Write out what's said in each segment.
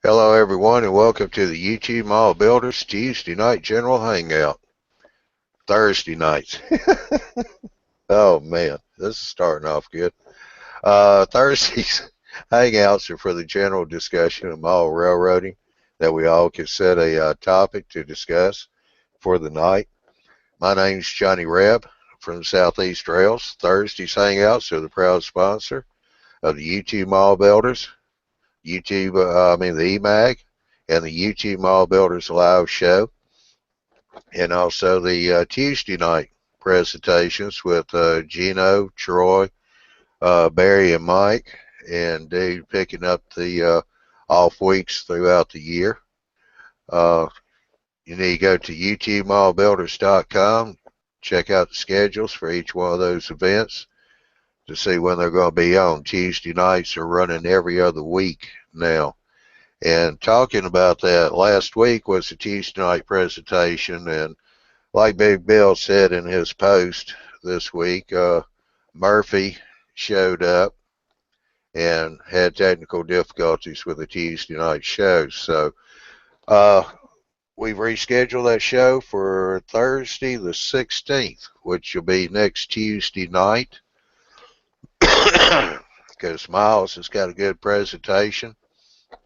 Hello, everyone, and welcome to the YouTube Mall Builders Tuesday Night General Hangout. Thursday nights. Oh, man, this is starting off good. Thursdays Hangouts are for the general discussion of mall railroading that we all can set a topic to discuss for the night. My name's Johnny Reb from Southeast Rails. Thursdays Hangouts are the proud sponsor of the YouTube Mall Builders, the EMAG, and the YouTube Mall Builders Live Show, and also the Tuesday night presentations with Gino, Troy, Barry, and Mike, and Dave picking up the off weeks throughout the year. You need to go to YouTubeMallBuilders.com, check out the schedules for each one of those events to see when they're going to be on. Tuesday nights are running every other week now. And talking about that, last week was the Tuesday night presentation, and like Big Bill said in his post this week, Murphy showed up and had technical difficulties with the Tuesday night show. So we've rescheduled that show for Thursday the 16th, which will be next Tuesday night, because Miles has got a good presentation,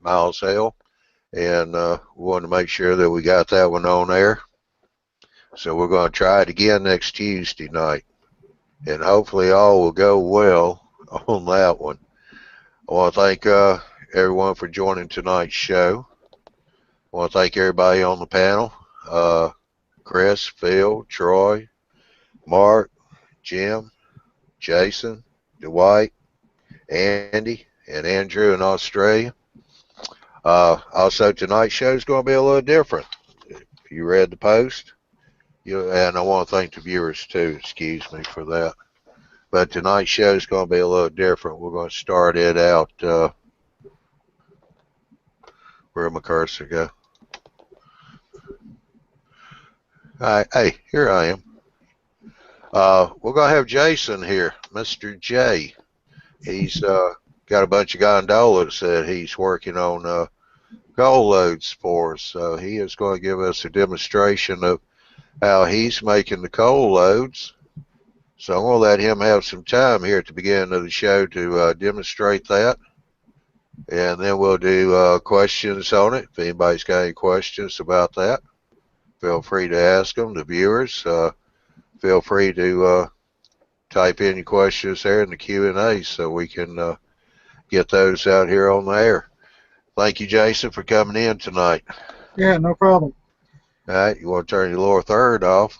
Miles Hill, and we wanted to make sure that we got that one on air. So we're going to try it again next Tuesday night, and hopefully all will go well on that one. I want to thank everyone for joining tonight's show. I want to thank everybody on the panel, Chris, Phil, Troy, Mark, Jim, Jason, Dwight, Andy, and Andrew in Australia. Also, tonight's show is going to be a little different. If you read the post, and I want to thank the viewers too, excuse me for that. But tonight's show is going to be a little different. We're going to start it out, where'd my cursor go? Hey, here I am. We're going to have Jason here, Mr. J. He's got a bunch of gondolas that he's working on coal loads for us. So he is going to give us a demonstration of how he's making the coal loads. So I'm going to let him have some time here at the beginning of the show to demonstrate that. And then we'll do questions on it. If anybody's got any questions about that, feel free to ask them. The viewers, feel free to type in your questions there in the Q&A so we can get those out here on the air. Thank you, Jason, for coming in tonight. Yeah, no problem. All right, you want to turn your lower third off?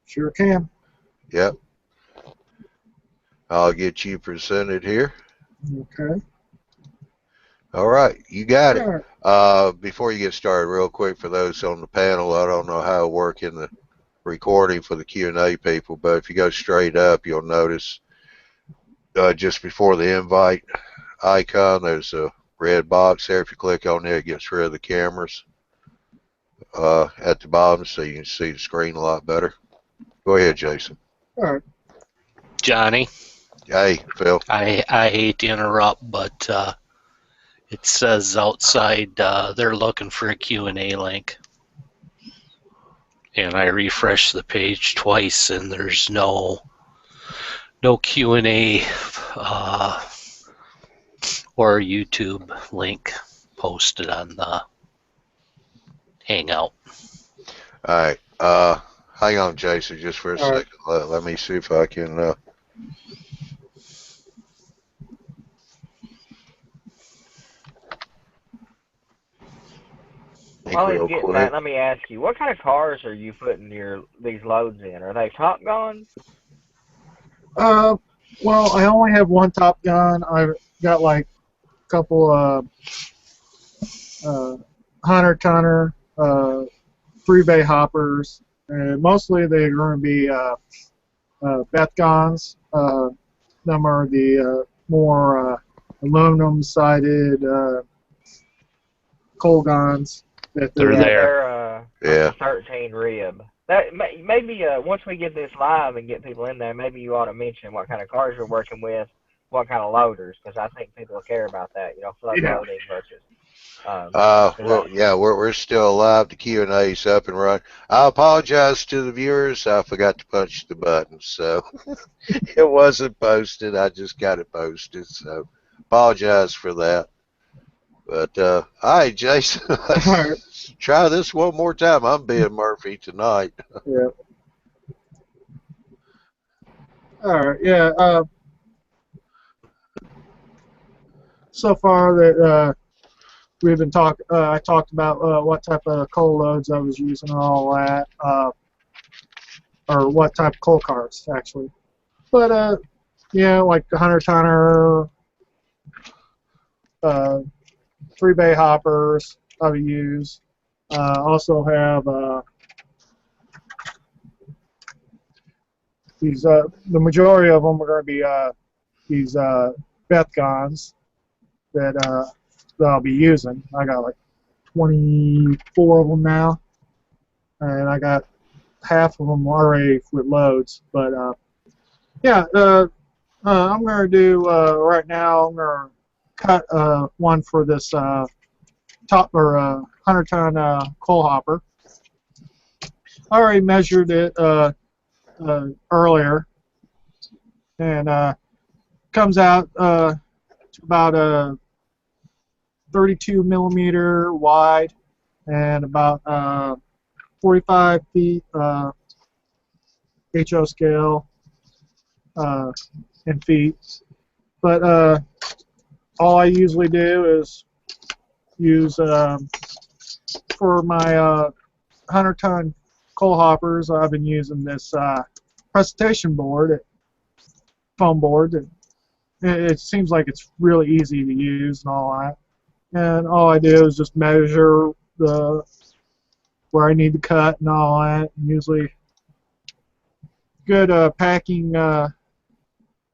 Sure can. Yep. I'll get you presented here. Okay. All right, you got it. All right. Before you get started, real quick, for those on the panel, I don't know how it works in the recording for the Q&A people, but if you go straight up, you'll notice just before the invite icon, there's a red box there. If you click on there, it gets rid of the cameras at the bottom so you can see the screen a lot better. Go ahead, Jason. All right. Johnny. Hey, Phil. I hate to interrupt, but it says outside they're looking for a Q&A link. And I refreshed the page twice, and there's no Q&A or YouTube link posted on the Hangout. All right. Hang on, Jason, just for a second. Let me see if I can... While he's getting that, let me ask you, what kind of cars are you putting these loads in? Are they Top Guns? Well, I only have one Top Gun. I've got like a couple 100-tonner, 3-bay hoppers. Mostly they're going to be Bethgons. Them are the more aluminum-sided coal guns. They're there. They're 13 rib. That maybe once we get this live and get people in there, maybe you ought to mention what kind of cars you're working with, what kind of loaders, because I think people will care about that. You know, flood loading versus Well, yeah, we're still alive. The Q&A's up and running. I apologize to the viewers. I forgot to punch the button, so it wasn't posted. I just got it posted, so apologize for that. But all right, Jason, let's try this one more time. I'm being Murphy tonight. Yeah. All right. Yeah. So far that we've been talking. I talked about what type of coal loads I was using and all that, or what type of coal cars actually. But yeah, like the 100-tonner, 3-bay hoppers I would use. Also have these. The majority of them are going to be these Bethgons that I'll be using. I got like 24 of them now, and I got half of them already with loads. But yeah, I'm going to do right now. I'm going to cut one for this top or 100-ton coal hopper. I already measured it earlier, and comes out to about 32 millimeter wide and about 45 feet HO scale in feet. But all I usually do is use for my 100-ton coal hoppers. I've been using this presentation board, foam board. It seems like it's really easy to use and all that. And all I do is just measure where I need to cut and all that. And usually, good packing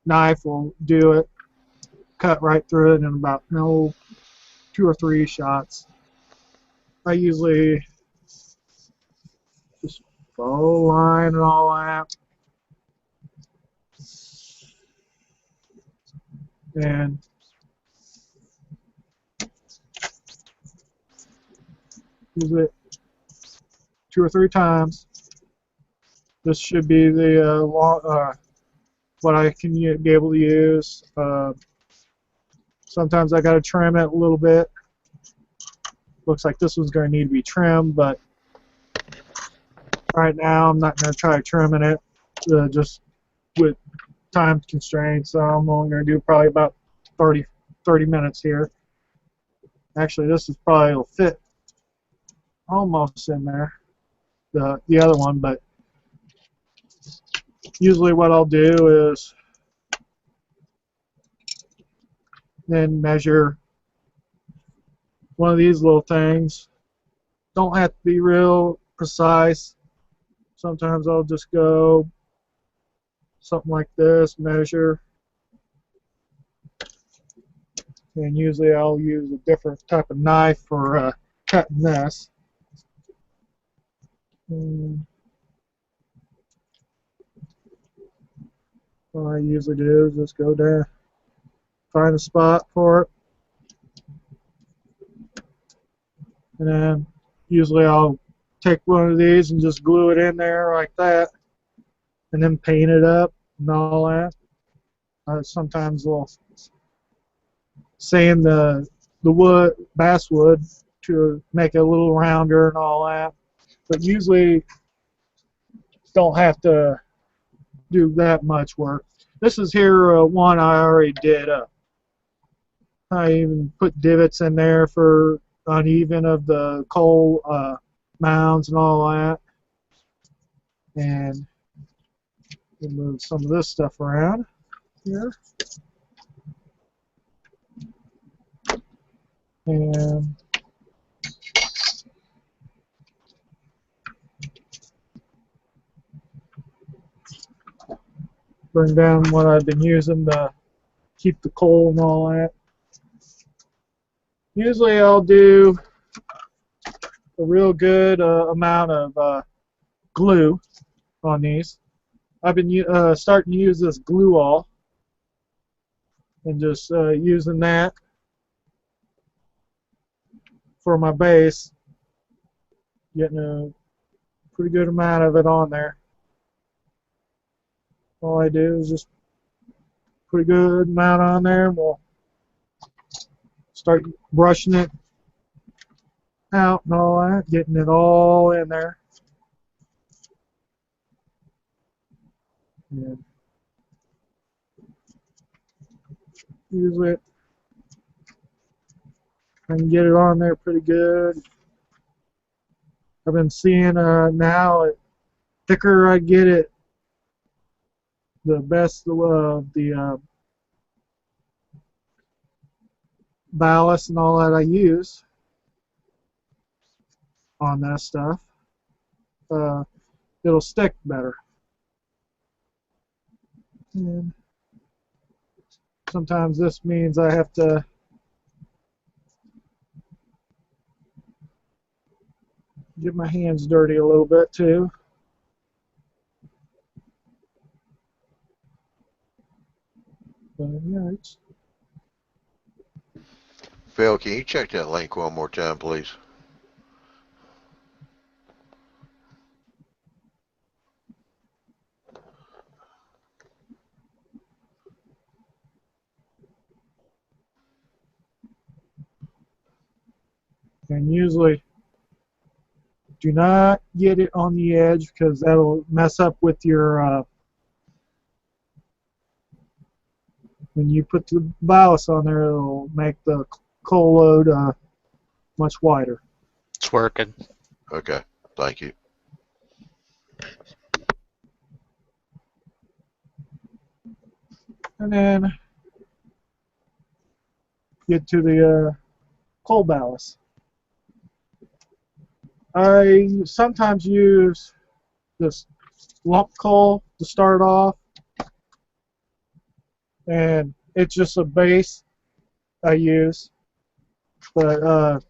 knife will do it. Cut right through it in about 2 or 3 shots. I usually just follow line and all that. And use it 2 or 3 times. This should be the what I can be able to use. Sometimes I got to trim it a little bit. Looks like this one's going to need to be trimmed, but right now I'm not going to try trimming it just with time constraints. So I'm only going to do probably about 30 minutes here. Actually, this is probably will fit almost in there, the other one, but usually what I'll do is then measure one of these little things. Don't have to be real precise. Sometimes I'll just go something like this, measure, and usually I'll use a different type of knife for cutting this. What I usually do is just go down, find a spot for it, and then usually I'll take one of these and just glue it in there like that, and then paint it up and all that. Sometimes we'll sand the wood, basswood, to make it a little rounder and all that, but usually don't have to do that much work. This is here one I already did. I even put divots in there for uneven of the coal mounds and all that, and we'll move some of this stuff around here, and bring down what I've been using to keep the coal and all that. Usually I'll do a real good amount of glue on these. I've been starting to use this glue all and just using that for my base, getting a pretty good amount of it on there. All I do is just put a good amount on there, and we'll start brushing it out and all that, getting it all in there. And usually I can get it on there pretty good. I've been seeing now, the thicker I get it, the best the ballast and all that I use on that stuff. It'll stick better. And sometimes this means I have to get my hands dirty a little bit too. But yeah, it's Phil, can you check that link one more time, please? and usually do not get it on the edge because that'll mess up with your when you put the ballast on there, it'll make the coal load much wider. It's working. Okay, thank you. And then get to the coal ballast. I sometimes use this lump coal to start off, and it's just a base I use. But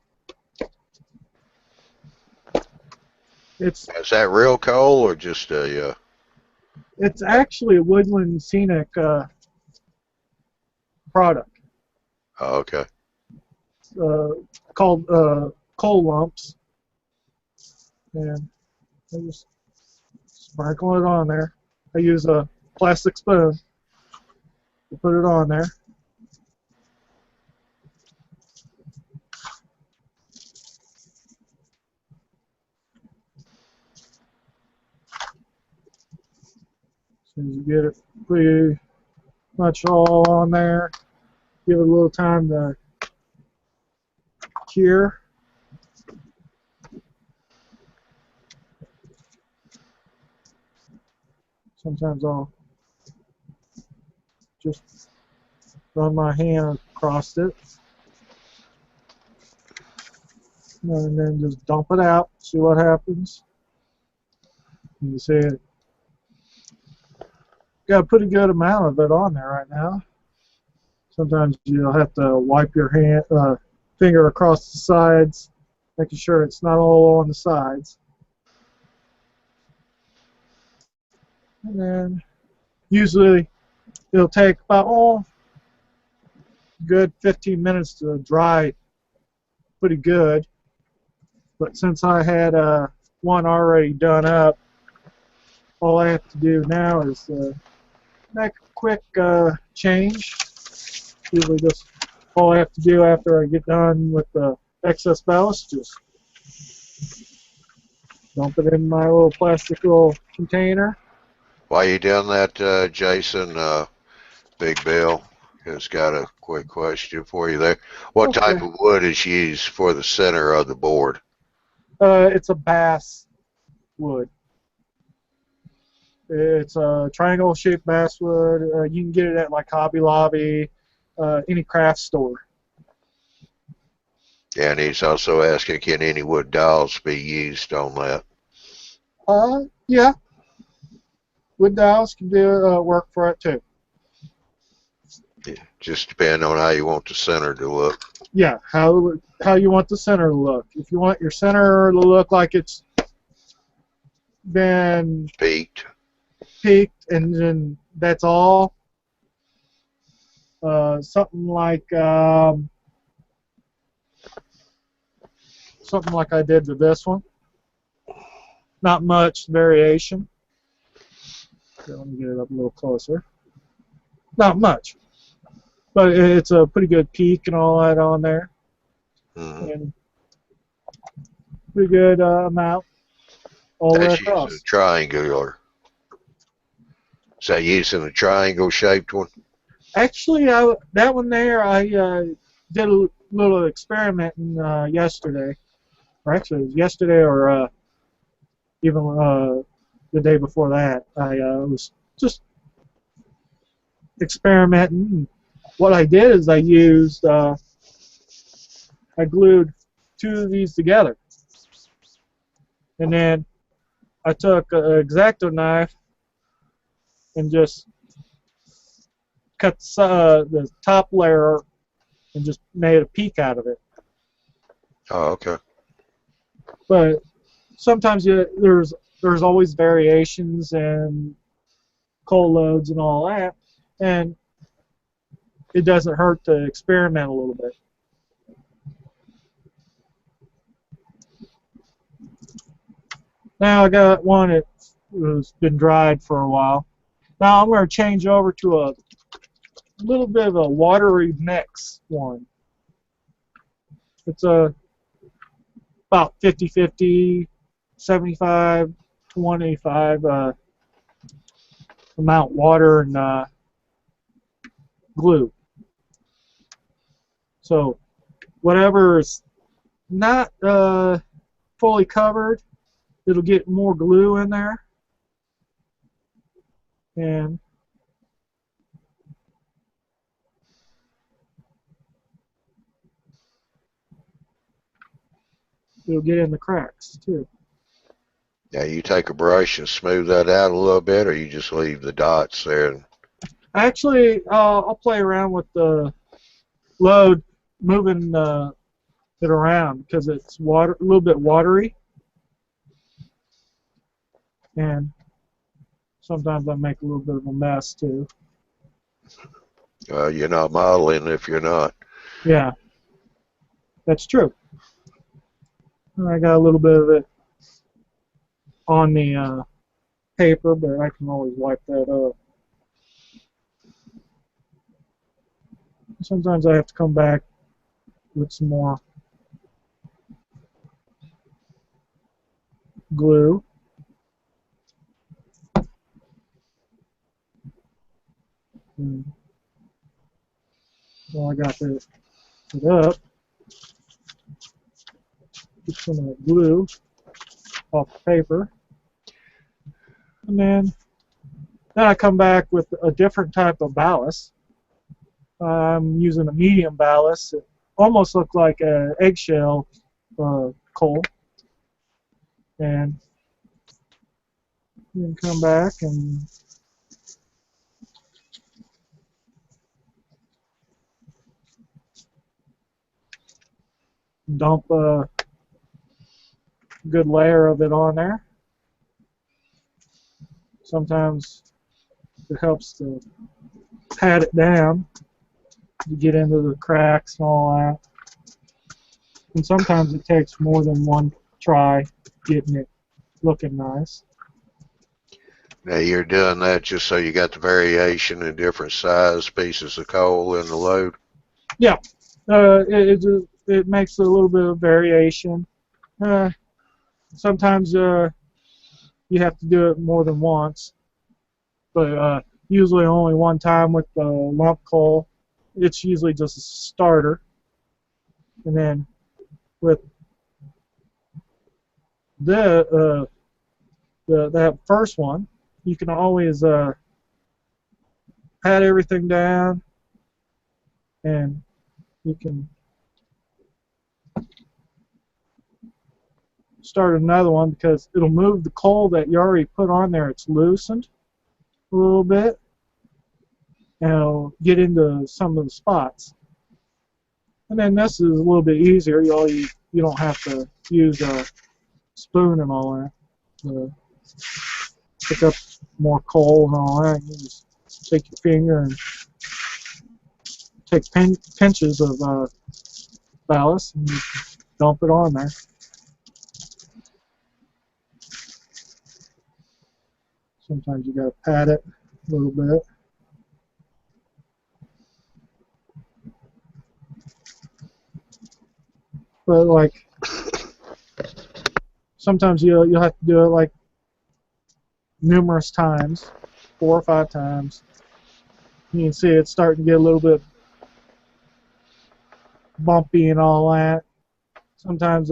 Is that real coal or just a? it's actually a Woodland Scenic product. Oh, okay. Called coal lumps, and I just sprinkle it on there. I use a plastic spoon to put it on there. As soon as you get it pretty much all on there, give it a little time to cure. Sometimes I'll just run my hand across it and then just dump it out, see what happens. You see it. Got a pretty good amount of it on there right now. Sometimes you'll have to wipe your hand, finger across the sides, making sure it's not all on the sides. And then usually it'll take about good 15 minutes to dry pretty good. But since I had one already done up, all I have to do now is make a quick change. Usually just all I have to do after I get done with the excess ballast, just dump it in my little plastic little container. While you doing that, Jason, Big Bill has got a quick question for you there. What Okay. type of wood is used for the center of the board? It's a bass wood. It's a triangle-shaped basswood. You can get it at like Hobby Lobby, any craft store. And he's also asking, can any wood dowels be used on that? Yeah. Wood dowels can do work for it too. Yeah, just depending on how you want the center to look. Yeah, how you want the center to look. If you want your center to look like it's been Peaked. and then that's all. Something like something like I did to this one. Not much variation. Okay, let me get it up a little closer. Not much, but it's a pretty good peak and all that on there, and pretty good amount all the way That's using a across. triangular. Is that using a triangle shaped one? Actually, that one there, I did a little experimenting yesterday, or actually it was yesterday or even the day before that. I was just experimenting. What I did is I used, I glued two of these together, and then I took an X-Acto knife and just cut the top layer and just made a peak out of it. Oh, okay. But sometimes there's always variations and cold loads and all that, and it doesn't hurt to experiment a little bit. Now I got one that has been dried for a while. Now I'm going to change over to a little bit of a watery mix one. It's about 50-50, 75-25 amount water and glue. So whatever is not fully covered, it'll get more glue in there, and it'll get in the cracks too. Now you take a brush and smooth that out a little bit, or you just leave the dots there? Actually, I'll play around with the load, moving it around because it's a little bit watery, and sometimes I make a little bit of a mess too. You're not modeling if you're not. Yeah, that's true. I got a little bit of it on the paper, but I can always wipe that up. Sometimes I have to come back with some more glue. Well, I got it up. Get some of that glue off the paper. And then I come back with a different type of ballast. I'm using a medium ballast. It almost looks like an eggshell coal. And then come back and dump a good layer of it on there. Sometimes it helps to pat it down to get into the cracks and all that. And sometimes it takes more than one try getting it looking nice. Now you're doing that just so you got the variation in different size pieces of coal in the load? Yeah. It makes a little bit of variation. Sometimes you have to do it more than once, but usually only one time with the lump coal. It's usually just a starter, and then with that first one, you can always pat everything down, and you can start another one because it'll move the coal that you already put on there. It's loosened a little bit, and it'll get into some of the spots. And then this is a little bit easier. You don't have to use a spoon and all that to pick up more coal and all that. You just take your finger and take pinches of ballast and dump it on there. Sometimes you got to pat it a little bit. But like sometimes you'll have to do it like numerous times, 4 or 5 times. You can see it's starting to get a little bit bumpy and all that. Sometimes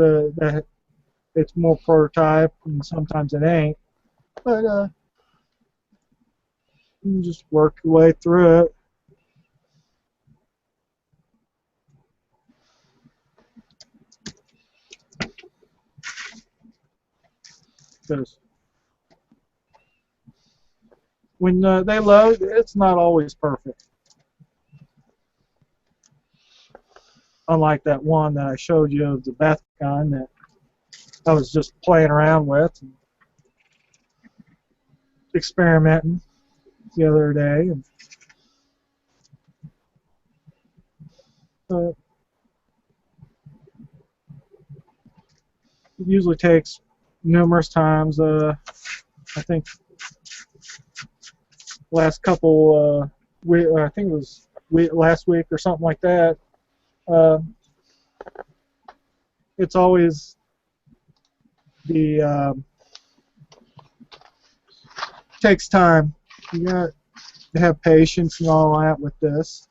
it's more prototype, and sometimes it ain't. But you can just work your way through it. Because when they load, it's not always perfect. Unlike that one that I showed you of the Beth gun that I was just playing around with and experimenting the other day. And, it usually takes numerous times. I think last couple, I think it was last week or something like that. It's always takes time. You got to have patience and all that with this.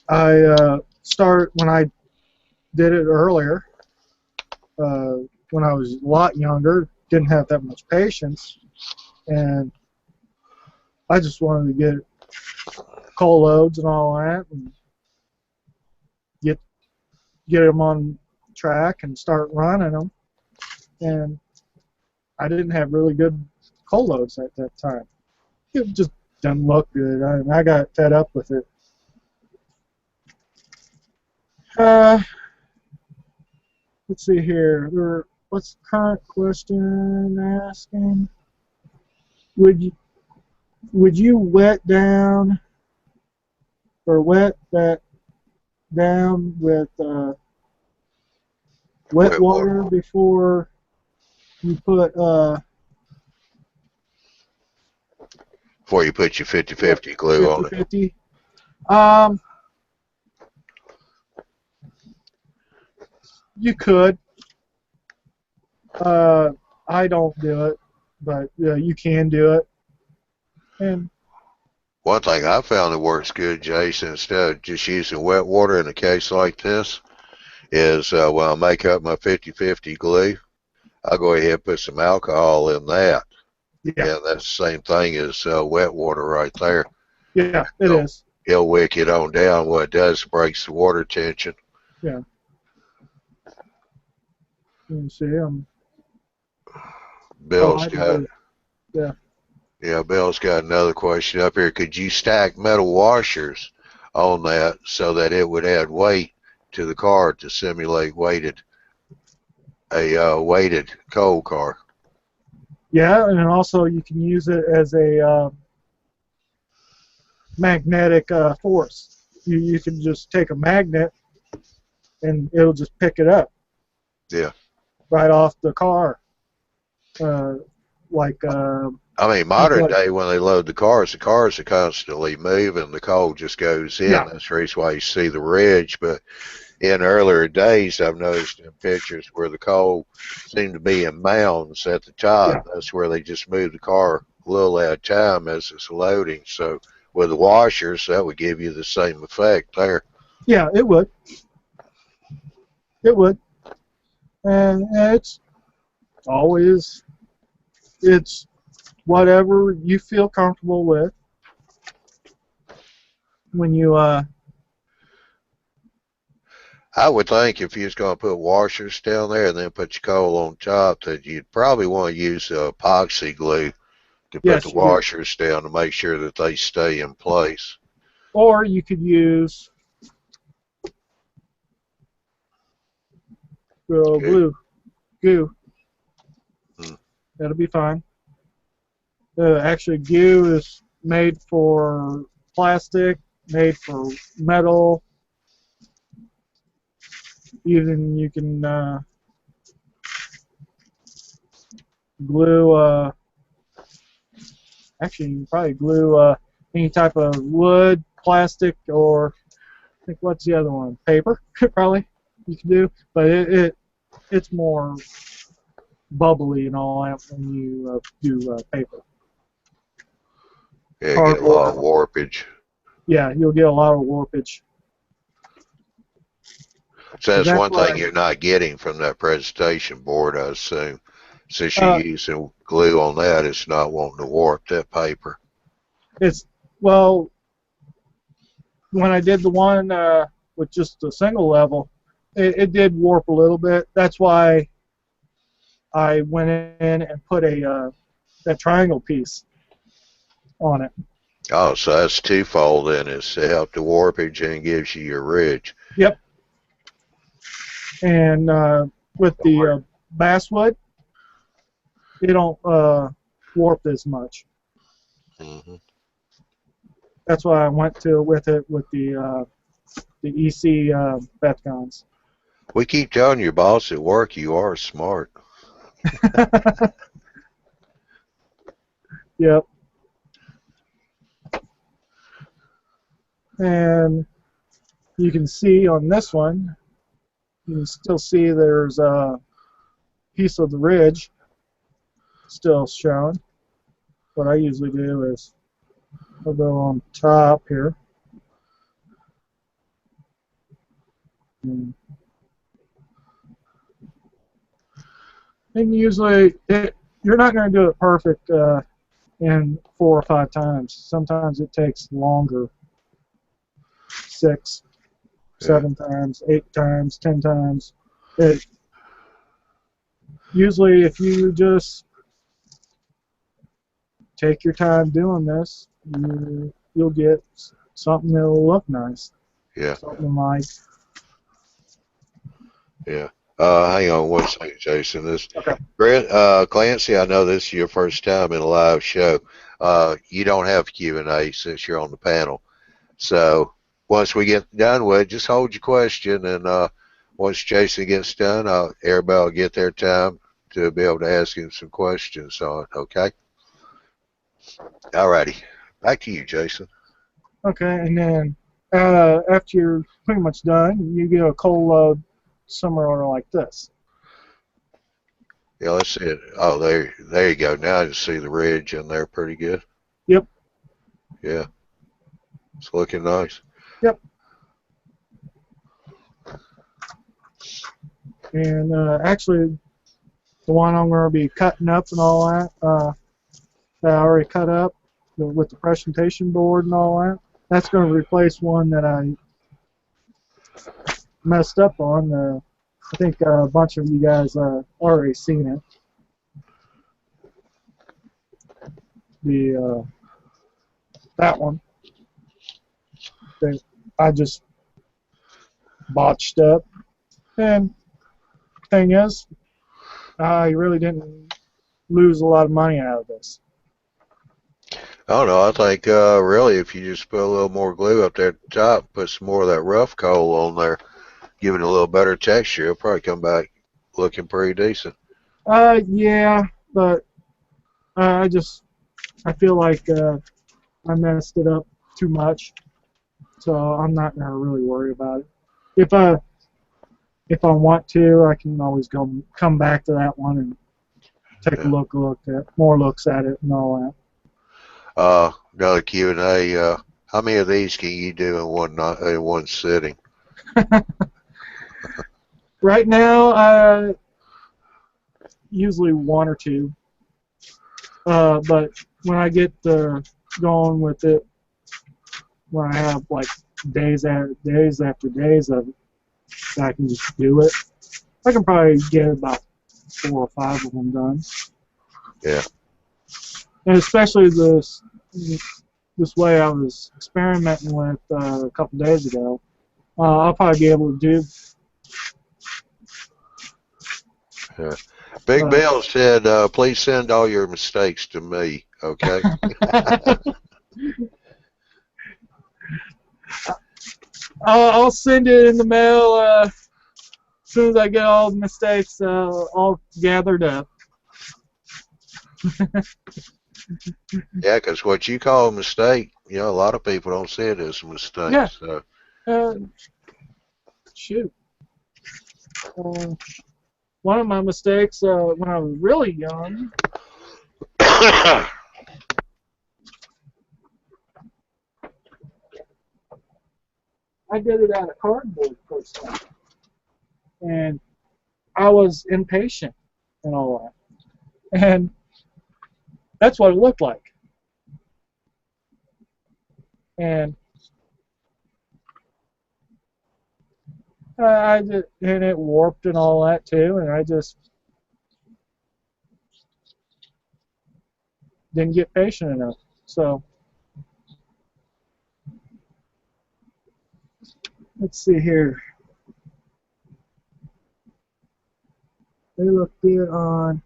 I started when I did it earlier. When I was a lot younger, didn't have that much patience, and I just wanted to get coal loads and all that, and get them on track and start running them. And I didn't have really good coal loads at that time. It just didn't look good. I got fed up with it. Let's see here. What's the current question asking? Would you wet down or wet that down with wet water before you put before you put your 50-50 glue on it? 50-50? You could. I don't do it, but you can do it. And one thing I found that works good, Jason, instead of just using wet water in a case like this, is when I make up my 50-50 glue, I'll go ahead and put some alcohol in that. Yeah, that's the same thing as wet water right there. Yeah, it is. It'll wick it on down. What it does breaks the water tension. Yeah. You can see Bill's Bill's got another question up here. Could you stack metal washers on that so that it would add weight to the car to simulate a weighted coal car? Yeah, and also you can use it as a magnetic force. You can just take a magnet and it'll just pick it up. Yeah. Right off the car. I mean, modern day when they load the cars are constantly moving. The coal just goes in. Yeah. That's the reason why you see the ridge. But in earlier days, I've noticed in pictures where the coal seemed to be in mounds at the top. Yeah. That's where they just move the car a little at a time as it's loading. So with the washers, that would give you the same effect there. Yeah, it would. It would. And it's whatever you feel comfortable with when you I would think if you was going to put washers down there and then put your coal on top, that you'd probably want to use epoxy glue to put the washers down to make sure that they stay in place. Or you could use goo. That'll be fine. Actually, goo is made for plastic, made for metal. Even you can glue Actually, you can probably glue any type of wood, plastic, or I think what's the other one? Paper, probably you can do. But it's more bubbly and all that when you do paper. Yeah, get a lot of Cardboard. warpage. Yeah, you'll get a lot of warpage. So that's That's one thing why. you're not getting from that presentation board, I assume. Since you're Uh, using glue on that, it's not wanting to warp that paper. it's well, when I did the one with just a single level, it did warp a little bit. That's why I went in and put that triangle piece on it. Oh, so that's twofold then. It's to help the warpage and gives you your ridge. Yep. And with the basswood, it don't warp as much. Mm-hmm. That's why I went with the EC Bethcons. We keep telling your boss at work you are smart. Yep. And you can see on this one, you can still see there's a piece of the ridge still shown. What I usually do is I'll go on top here. And usually you're not going to do it perfect in 4 or 5 times. Sometimes it takes longer. 6, 7 times, 8 times, 10 times. Usually if you just take your time doing this, you'll get something that'll look nice. Yeah. Something like. Yeah. Hang on one second, Jason. Okay. Clancy, I know this is your first time in a live show. You don't have Q&A since you're on the panel. So once we get done with it, just hold your question, and once Jason gets done, everybody will get their time to be able to ask him some questions on it, okay? All righty. Back to you, Jason. Okay, and then after you're pretty much done, you get a cold load somewhere like this. Yeah, let's see it. Oh, there you go. Now I can see the ridge in there pretty good. Yep. Yeah. It's looking nice. Yep. And actually, the one I'm going to be cutting up and all that, that I already cut up with the presentation board and all that, that's going to replace one that I messed up on. I think a bunch of you guys already seen it. That one that I just botched up. And thing is, I really didn't lose a lot of money out of this. I don't know. I think really if you just put a little more glue up there at the top, put some more of that rough coal on there, give it a little better texture, it'll probably come back looking pretty decent. Yeah, but I feel like I messed it up too much, so I'm not gonna really worry about it. If I want to, I can always come back to that one and take a look at more looks at it and all that. Another Q&A. How many of these can you do in one sitting? Right now, usually 1 or 2. But when I get going with it, when I have like days after days of it, I can just do it. I can probably get about 4 or 5 of them done. Yeah. And especially this way I was experimenting with a couple days ago, I'll probably be able to do. Yeah. Big Bill said, please send all your mistakes to me, okay? I'll send it in the mail as soon as I get all the mistakes all gathered up. Yeah, because what you call a mistake, you know, a lot of people don't see it as a mistake. Yeah. So. Shoot. One of my mistakes when I was really young, I did it out of cardboard first time. And I was impatient and all that. And that's what it looked like. And and it warped and all that too, and I just didn't get patient enough. So let's see here. They look good on.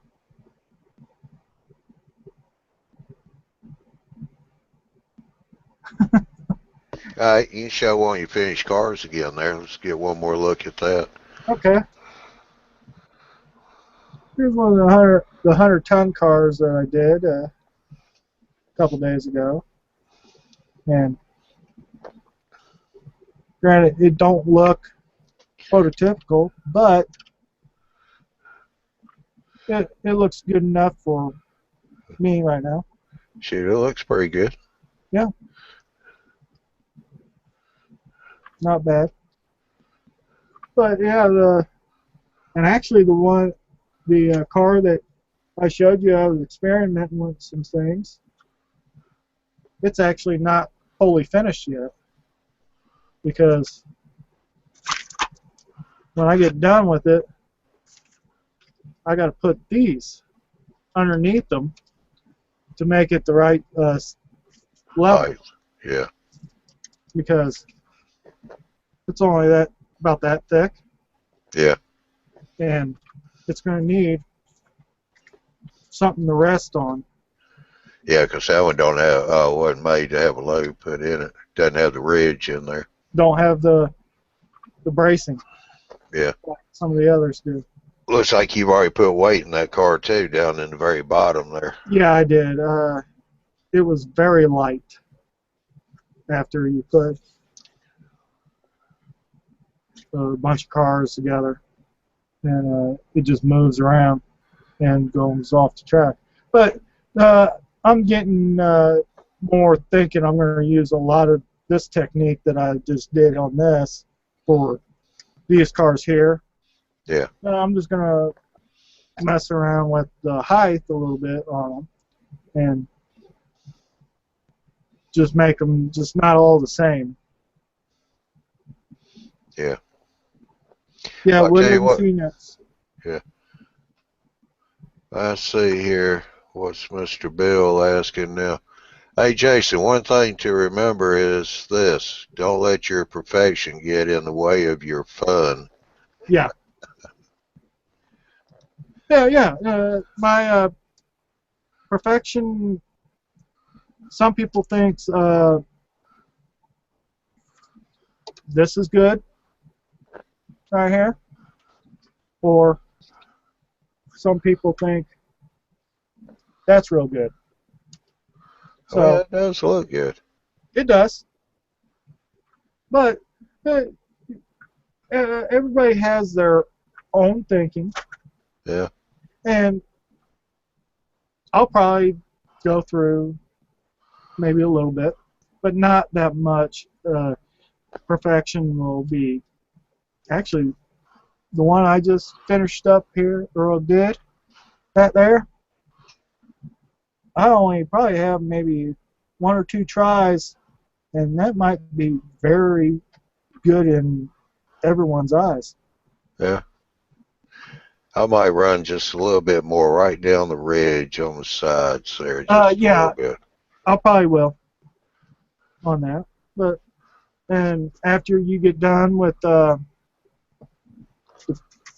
All right, you can show one of your finished cars again there. Let's get one more look at that. Okay. Here's one of the 100-ton cars that I did a couple days ago. And granted, it don't look prototypical, but it looks good enough for me right now. Shoot, it looks pretty good. Yeah. Not bad. But yeah, and actually the car that I showed you, I was experimenting with some things. It's actually not fully finished yet, because when I get done with it, I got to put these underneath them to make it the right level. Yeah. Because it's only about that thick. Yeah. And it's going to need something to rest on. Yeah, because that one don't have, wasn't made to have a load put in it. Doesn't have the ridge in there. Don't have the bracing. Yeah. Like some of the others do. Looks like you've already put weight in that car too, down in the very bottom there. Yeah, I did. It was very light after you put a bunch of cars together, and it just moves around and goes off the track. But I'm getting more thinking I'm going to use a lot of this technique that I just did on this for these cars here. Yeah. I'm just going to mess around with the height a little bit on them and just make them just not all the same. Yeah. Yeah, I'll tell you wooden what. peanuts. Yeah. I see here. What's Mr. Bill asking now? Hey, Jason, one thing to remember is this. Don't let your perfection get in the way of your fun. Yeah. Yeah. My perfection, some people think this is good right here, or some people think that's real good. So Well, it does look good. it does, but everybody has their own thinking. Yeah. And I'll probably go through maybe a little bit, but not that much. Perfection will be actually the one I just finished up here, or did that there. I only probably have maybe 1 or 2 tries, and that might be very good in everyone's eyes. Yeah. I might run just a little bit more right down the ridge on the sides there. Just Yeah, a little bit. I probably will on that. But and after you get done with the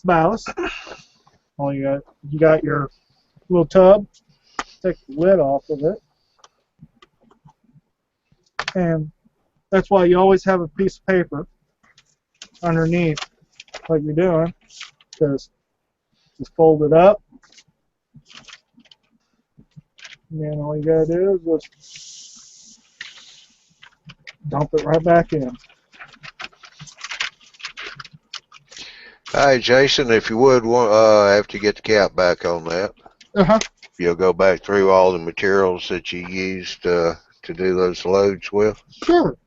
ballast, all you got your little tub. Take the lid off of it, and that's why you always have a piece of paper underneath what you're doing, because just fold it up And then all you gotta do is just dump it right back in. All right, Jason, if you would, after you get the cap back on that, Uh-huh. you'll go back through all the materials that you used to do those loads with. Sure.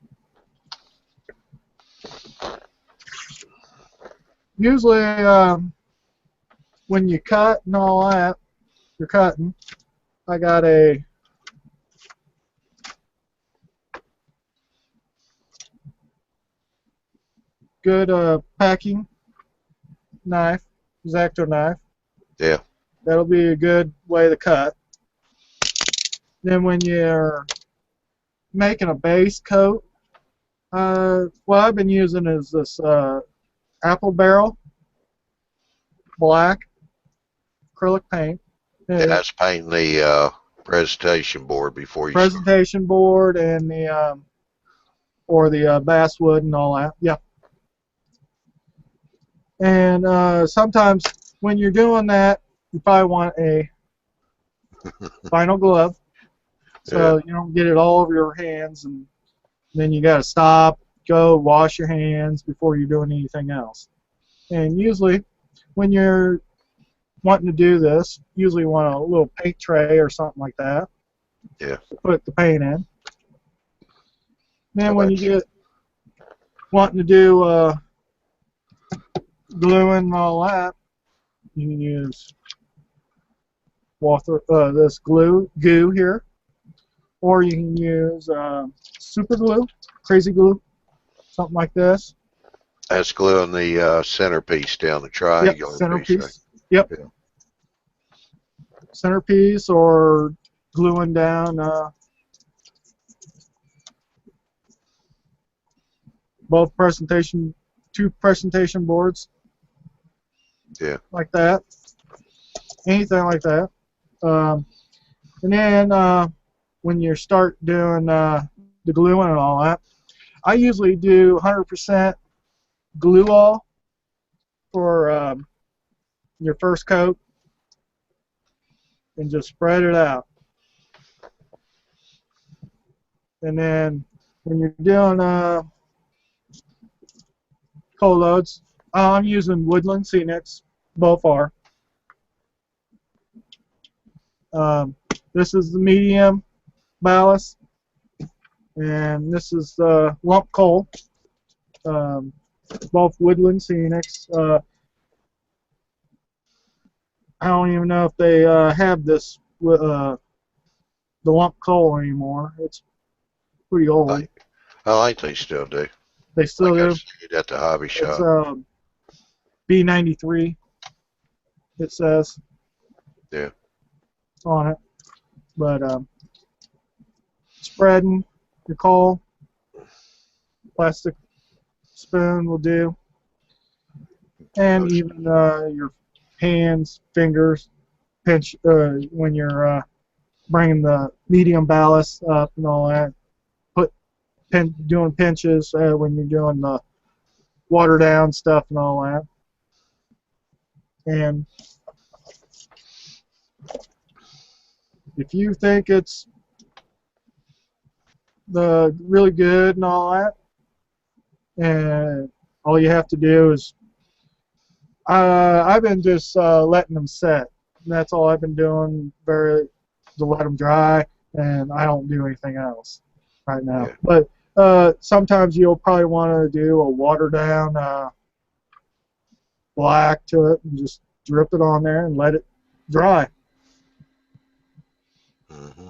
Usually, when you cut and all that, you're cutting. I got a good packing knife, X-Acto knife. Yeah. That'll be a good way to cut. Then when you're making a base coat, what I've been using is this apple barrel black acrylic paint. And that's painting the presentation board before you presentation board and the or the basswood and all that. Yeah. And sometimes when you're doing that, you probably want a vinyl glove so you don't get it all over your hands, and then you got to stop, go wash your hands before you're doing anything else. And usually when you're wanting to do this, usually you want a little paint tray or something like that. Yeah. To put the paint in. Then when you get wanting to do gluing and all that, you can use this goo here, or you can use super glue, crazy glue, something like this. That's gluing the centerpiece down the triangular. Yep, centerpiece. Piece, right? Yep. Yeah. Centerpiece, or gluing down both two presentation boards. Yeah. Like that. Anything like that. And then when you start doing the gluing and all that, I usually do 100% glue all for your first coat, and just spread it out. And then when you're doing cold loads, I'm using Woodland Scenics, both are. This is the medium ballast, and this is lump coal. Both Woodland Scenics. I don't even know if they have this the lump coal anymore. It's pretty old. I think they still do. They still do. I see it at the hobby shop. It's B93. It says. Yeah. On it, but spreading your coal, plastic spoon will do, and even your hands, fingers, pinch when you're bringing the medium ballast up and all that. Doing pinches when you're doing the water down stuff and all that, and if you think it's really good and all that, and all you have to do is, I've been just letting them set. That's all I've been doing, to let them dry, and I don't do anything else right now. Yeah. But sometimes you'll probably want to do a water down black to it, and just drip it on there and let it dry. Mm-hmm.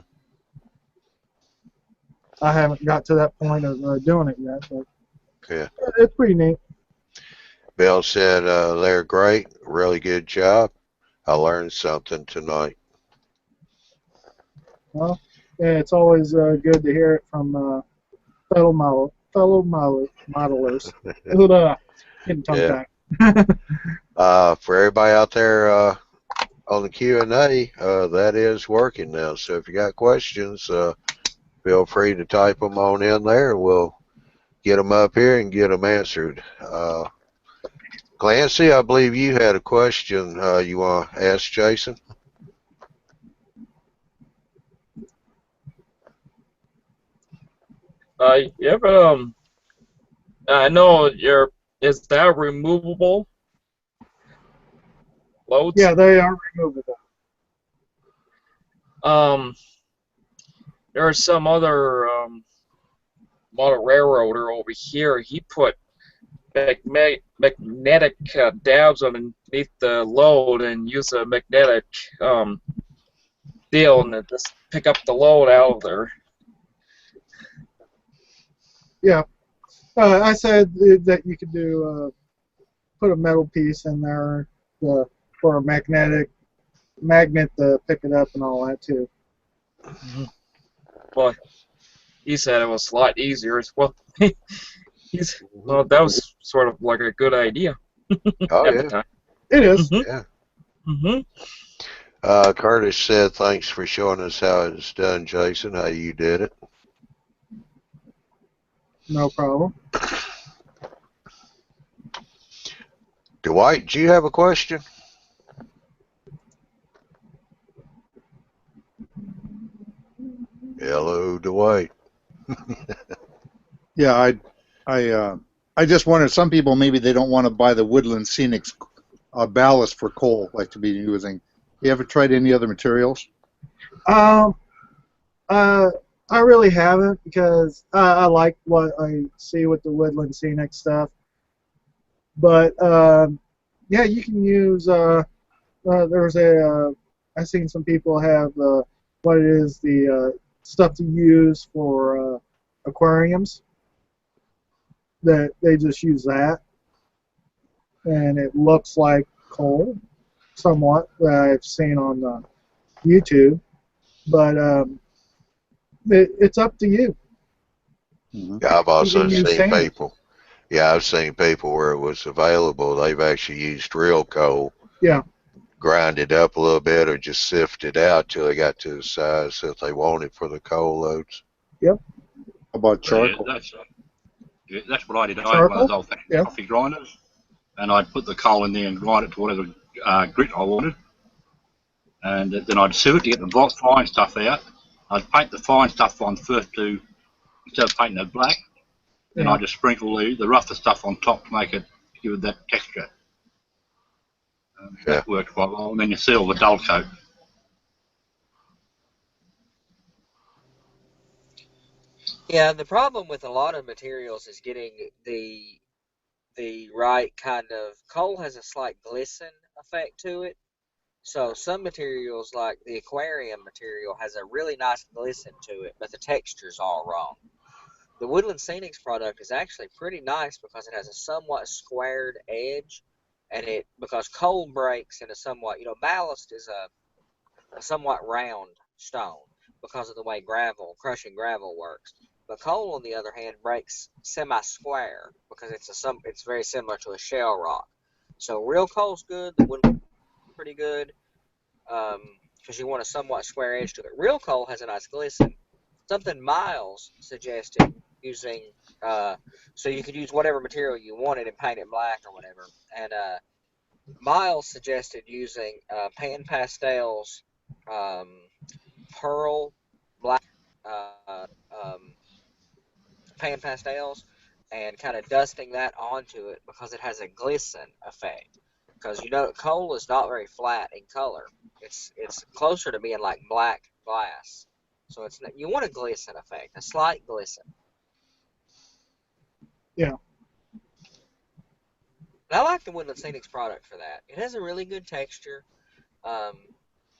I haven't got to that point of doing it yet, but yeah, it's pretty neat. Bill said they're great, really good job. I learned something tonight. Well, yeah, it's always good to hear it from fellow modelers. Getting tongue-tied. For everybody out there on the Q&A, that is working now. So if you got questions, feel free to type them on in there. We'll get them up here and get them answered. Clancy, I believe you had a question you want to ask Jason. Yeah, but I know is that removable loads? Yeah, they are removable. There's some other model railroader over here. He put magnetic dabs underneath the load and use a magnetic deal and just pick up the load out of there. Yeah, I said that you could do put a metal piece in there for a magnet to pick it up and all that too. Well, he said it was a lot easier. Well, well, that was sort of like a good idea Oh, at yeah. the time. It is. Yeah. Curtis said, thanks for showing us how it's done, Jason, how you did it. No problem. Dwight, do you have a question? Hello, Dwight. Yeah, I just wondered. Some people maybe they don't want to buy the Woodland Scenics ballast for coal, like to be using. You ever tried any other materials? I really haven't because I like what I see with the Woodland Scenic stuff. But yeah, you can use. There's I've seen some people have what it is the stuff to use for aquariums. That they just use that, and it looks like coal, somewhat that I've seen on YouTube. But it's up to you. Yeah, I've also You can use seen sand. people. Yeah, I've seen people where it was available. They've actually used real coal. Yeah. Grind it up a little bit or just sift it out till it got to the size that they wanted for the coal loads. Yep. How about charcoal? Yeah, that's what I did. I had one Charcoal? of those old-fashioned coffee grinders, and I'd put the coal in there and grind it to whatever grit I wanted. And then I'd sieve it to get the fine stuff out. I'd paint the fine stuff on first instead of painting it black. Then Yeah. I'd just sprinkle the rougher stuff on top to make it give it that texture. That worked quite well. And then you seal the dull coat. Yeah, the problem with a lot of materials is getting the right kind of coal has a slight glisten effect to it. So some materials like the aquarium material has a really nice glisten to it, but the texture's all wrong. The Woodland Scenics product is actually pretty nice because it has a somewhat squared edge, and because coal breaks in a somewhat, ballast is a somewhat round stone because of the way crushing gravel works. But coal, on the other hand, breaks semi-square because it's very similar to a shell rock. So real coal's good. The wood pretty good because you want a somewhat square edge to it. Real coal has a nice glisten. Something Miles suggested using, so you could use whatever material you wanted and paint it black or whatever. And Miles suggested using Pan Pastel's pearl black Pan Pastels and kind of dusting that onto it because it has a glisten effect. Because coal is not very flat in color. It's closer to being like black glass. So you want a glisten effect, a slight glisten. Yeah. And I like the Woodland Scenics product for that. It has a really good texture.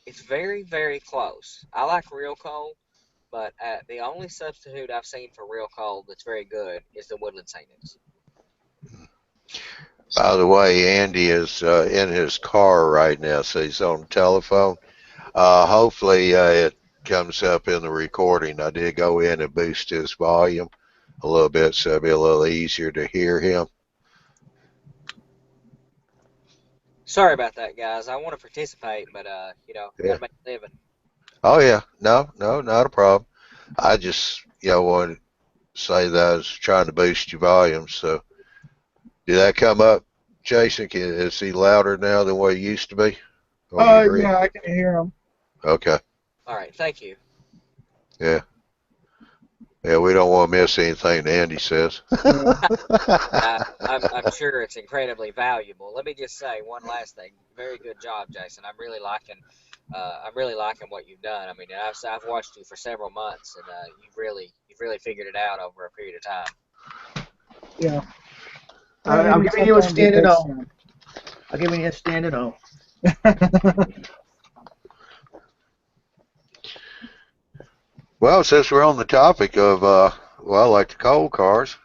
It's very, very close. I like real coal, but the only substitute I've seen for real coal that's very good is the Woodland Scenics. By the way, Andy is in his car right now, so he's on the telephone. Hopefully it comes up in the recording. I did go in and boost his volume a little bit so it'll be a little easier to hear him. Sorry about that, guys. I want to participate, but gotta make a living. Oh yeah, no, not a problem. I just wanted to say that I was trying to boost your volume. So did that come up, Jason? Is he louder now than what he used to be? Yeah, I can hear him. Okay. All right, thank you. Yeah. Yeah, we don't want to miss anything Andy says. I'm sure it's incredibly valuable. Let me just say one last thing. Very good job, Jason. I'm really liking what you've done. I mean, I've watched you for several months, and you've really figured it out over a period of time. Yeah. I'm giving you a Sometimes it standing takes O. time. I'm giving you a standing O. Well, since we're on the topic of, like the coal cars,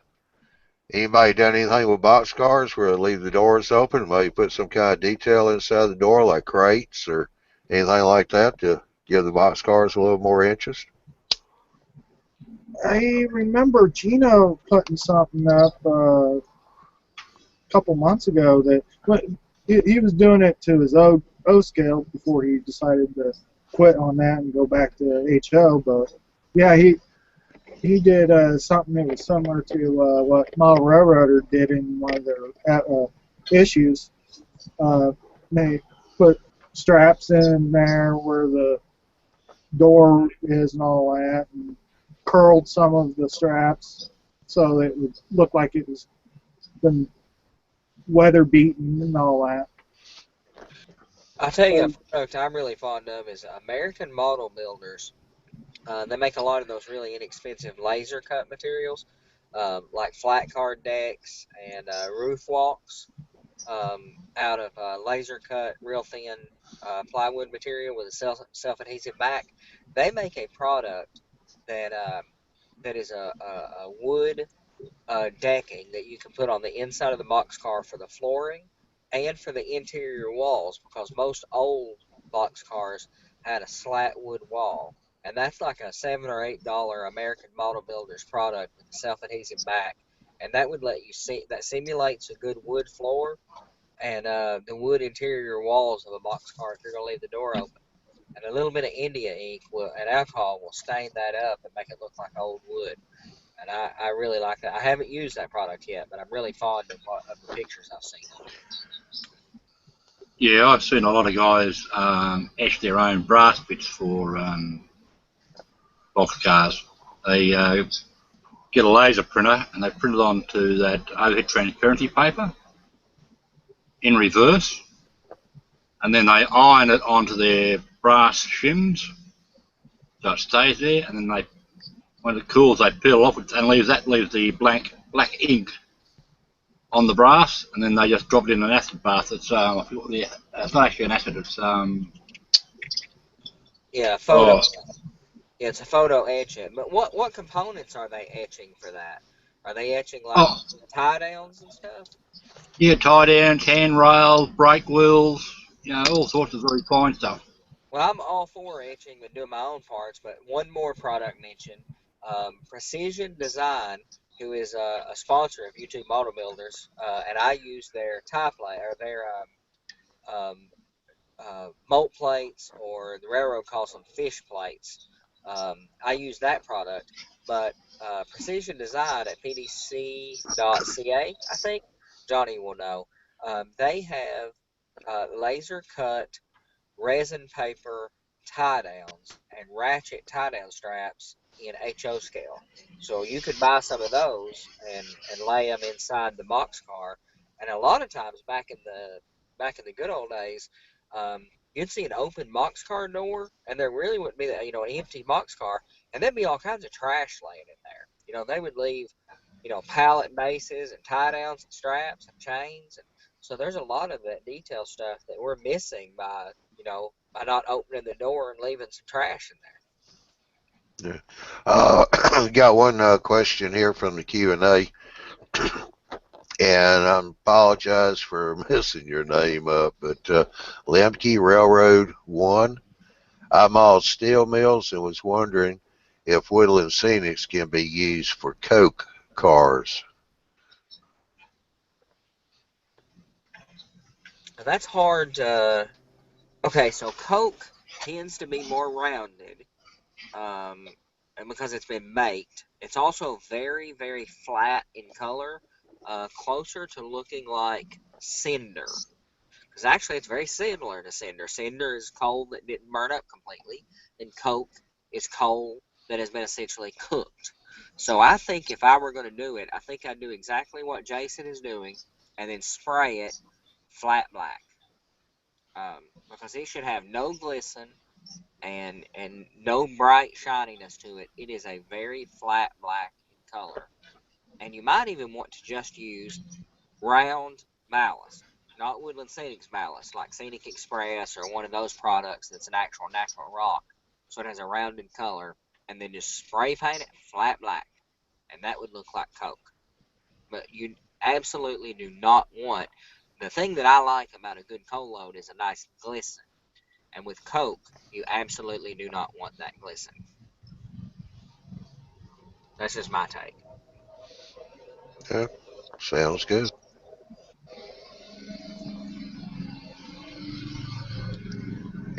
anybody done anything with box cars where they leave the doors open, maybe put some kind of detail inside the door like crates or anything like that to give the box cars a little more interest? I remember Gino putting something up a couple months ago that he was doing it to his O scale before he decided to quit on that and go back to HO. But yeah, he did something that was similar to what Model Railroader did in one of their issues. They put straps in there where the door is and all that, and curled some of the straps so that it would look like it was been weather beaten and all that. I'll tell you a product I'm really fond of is American Model Builders. They make a lot of those really inexpensive laser cut materials, like flat card decks and roof walks, out of laser cut, real thin plywood material with a self-adhesive back. They make a product that is a wood decking that you can put on the inside of the boxcar for the flooring and for the interior walls, because most old boxcars had a slat wood wall. And that's like a $7 or $8 American Model Builders product with a self-adhesive back. And that would let you see, that simulates a good wood floor and the wood interior walls of a boxcar if you're going to leave the door open. And a little bit of India ink and alcohol will stain that up and make it look like old wood. And I really like that. I haven't used that product yet, but I'm really fond of the pictures I've seen of it. Yeah, I've seen a lot of guys etch their own brass bits for box cars. They get a laser printer and they print it onto that overhead transparency paper in reverse, and then they iron it onto their brass shims so it stays there, and then when it cools they peel off and leaves the black ink on the brass, and then they just drop it in an acid bath. It's I forgot what it's not actually an acid. It's photo. Yeah, it's a photo etching. But what components are they etching for that? Are they etching like tie downs and stuff? Yeah, tie downs, handrails, brake wheels, all sorts of very fine stuff. Well, I'm all for etching and doing my own parts, but one more product mentioned, Precision Design, who is a sponsor of YouTube Model Builders, and I use their tie plate or their mold plates, or the railroad calls them fish plates. I use that product, but Precision Design at pdc.ca, I think Johnny will know. They have laser cut resin paper tie downs and ratchet tie down straps in HO scale. So you could buy some of those and lay them inside the boxcar. And a lot of times back in the good old days, you'd see an open boxcar door, and there really wouldn't be an empty boxcar, and there'd be all kinds of trash laying in there. They would leave pallet bases and tie downs and straps and chains, and so there's a lot of that detail stuff that we're missing by not opening the door and leaving some trash in there. Yeah. Got one question here from the Q&A, and I apologize for messing your name up, but Lemke Railroad 1. I'm all steel mills and was wondering if Woodland Scenics can be used for Coke cars. That's hard. Okay, so Coke tends to be more rounded, and because it's been baked. It's also very, very flat in color, closer to looking like cinder. Because actually, it's very similar to cinder. Cinder is coal that didn't burn up completely, and Coke is coal that has been essentially cooked. So I think if I were going to do it, I think I'd do exactly what Jason is doing, and then spray it flat black, because it should have no glisten and no bright shininess to it. It is a very flat black in color, and you might even want to just use round ballast, not Woodland Scenic's ballast, like Scenic Express or one of those products that's an actual natural rock, so it has a rounded color, and then just spray paint it flat black, and that would look like Coke. But you absolutely do not want, the thing that I like about a good coal load is a nice glisten, and with Coke, you absolutely do not want that glisten. That's just my take. Yeah, sounds good.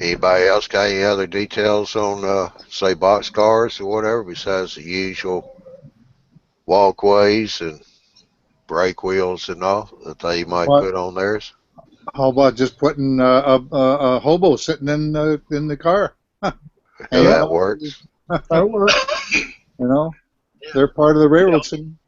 Anybody else got any other details on, say, box cars or whatever besides the usual walkways and brake wheels and all that they might What? put on theirs? How about just putting a hobo sitting in the car, Yeah, hanging Yep, that out? works. that'll work. You know, they're part of the railroad scene.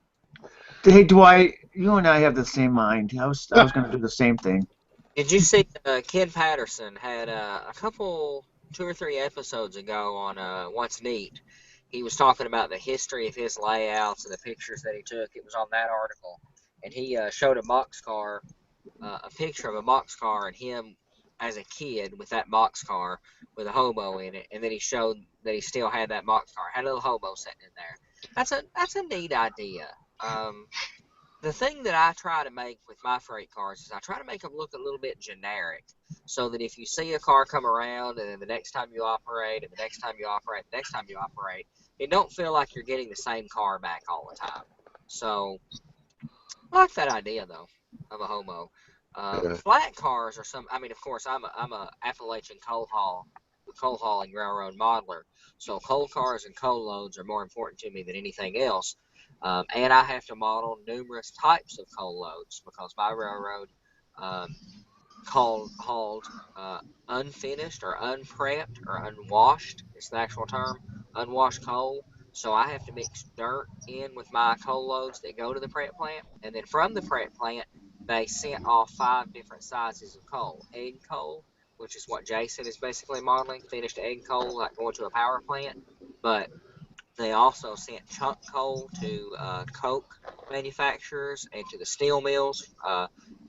Hey, Dwight, you and I have the same mind. I was going to do the same thing. Did you see Ken Patterson had a couple, 2 or 3 episodes ago on What's Neat? He was talking about the history of his layouts and the pictures that he took. It was on that article, and he showed a picture of a box car and him as a kid with that box car with a hobo in it, and then he showed that he still had that box car, had a little hobo sitting in there. That's a neat idea. The thing that I try to make with my freight cars is I try to make them look a little bit generic, so that if you see a car come around and then the next time you operate, and the next time you operate, the next time you operate, it don't feel like you're getting the same car back all the time. So I like that idea though of a homo. Yeah, Flat cars are some. I mean, of course, I'm a Appalachian coal hauling railroad modeler. So coal cars and coal loads are more important to me than anything else. And I have to model numerous types of coal loads because my railroad um, hauled unfinished or unprepped or unwashed. It's the actual term, unwashed coal. So I have to mix dirt in with my coal loads that go to the prep plant, and then from the prep plant, they sent off 5 different sizes of coal. Egg coal, which is what Jason is basically modeling, finished egg coal, like going to a power plant. But they also sent chunk coal to coke manufacturers and to the steel mills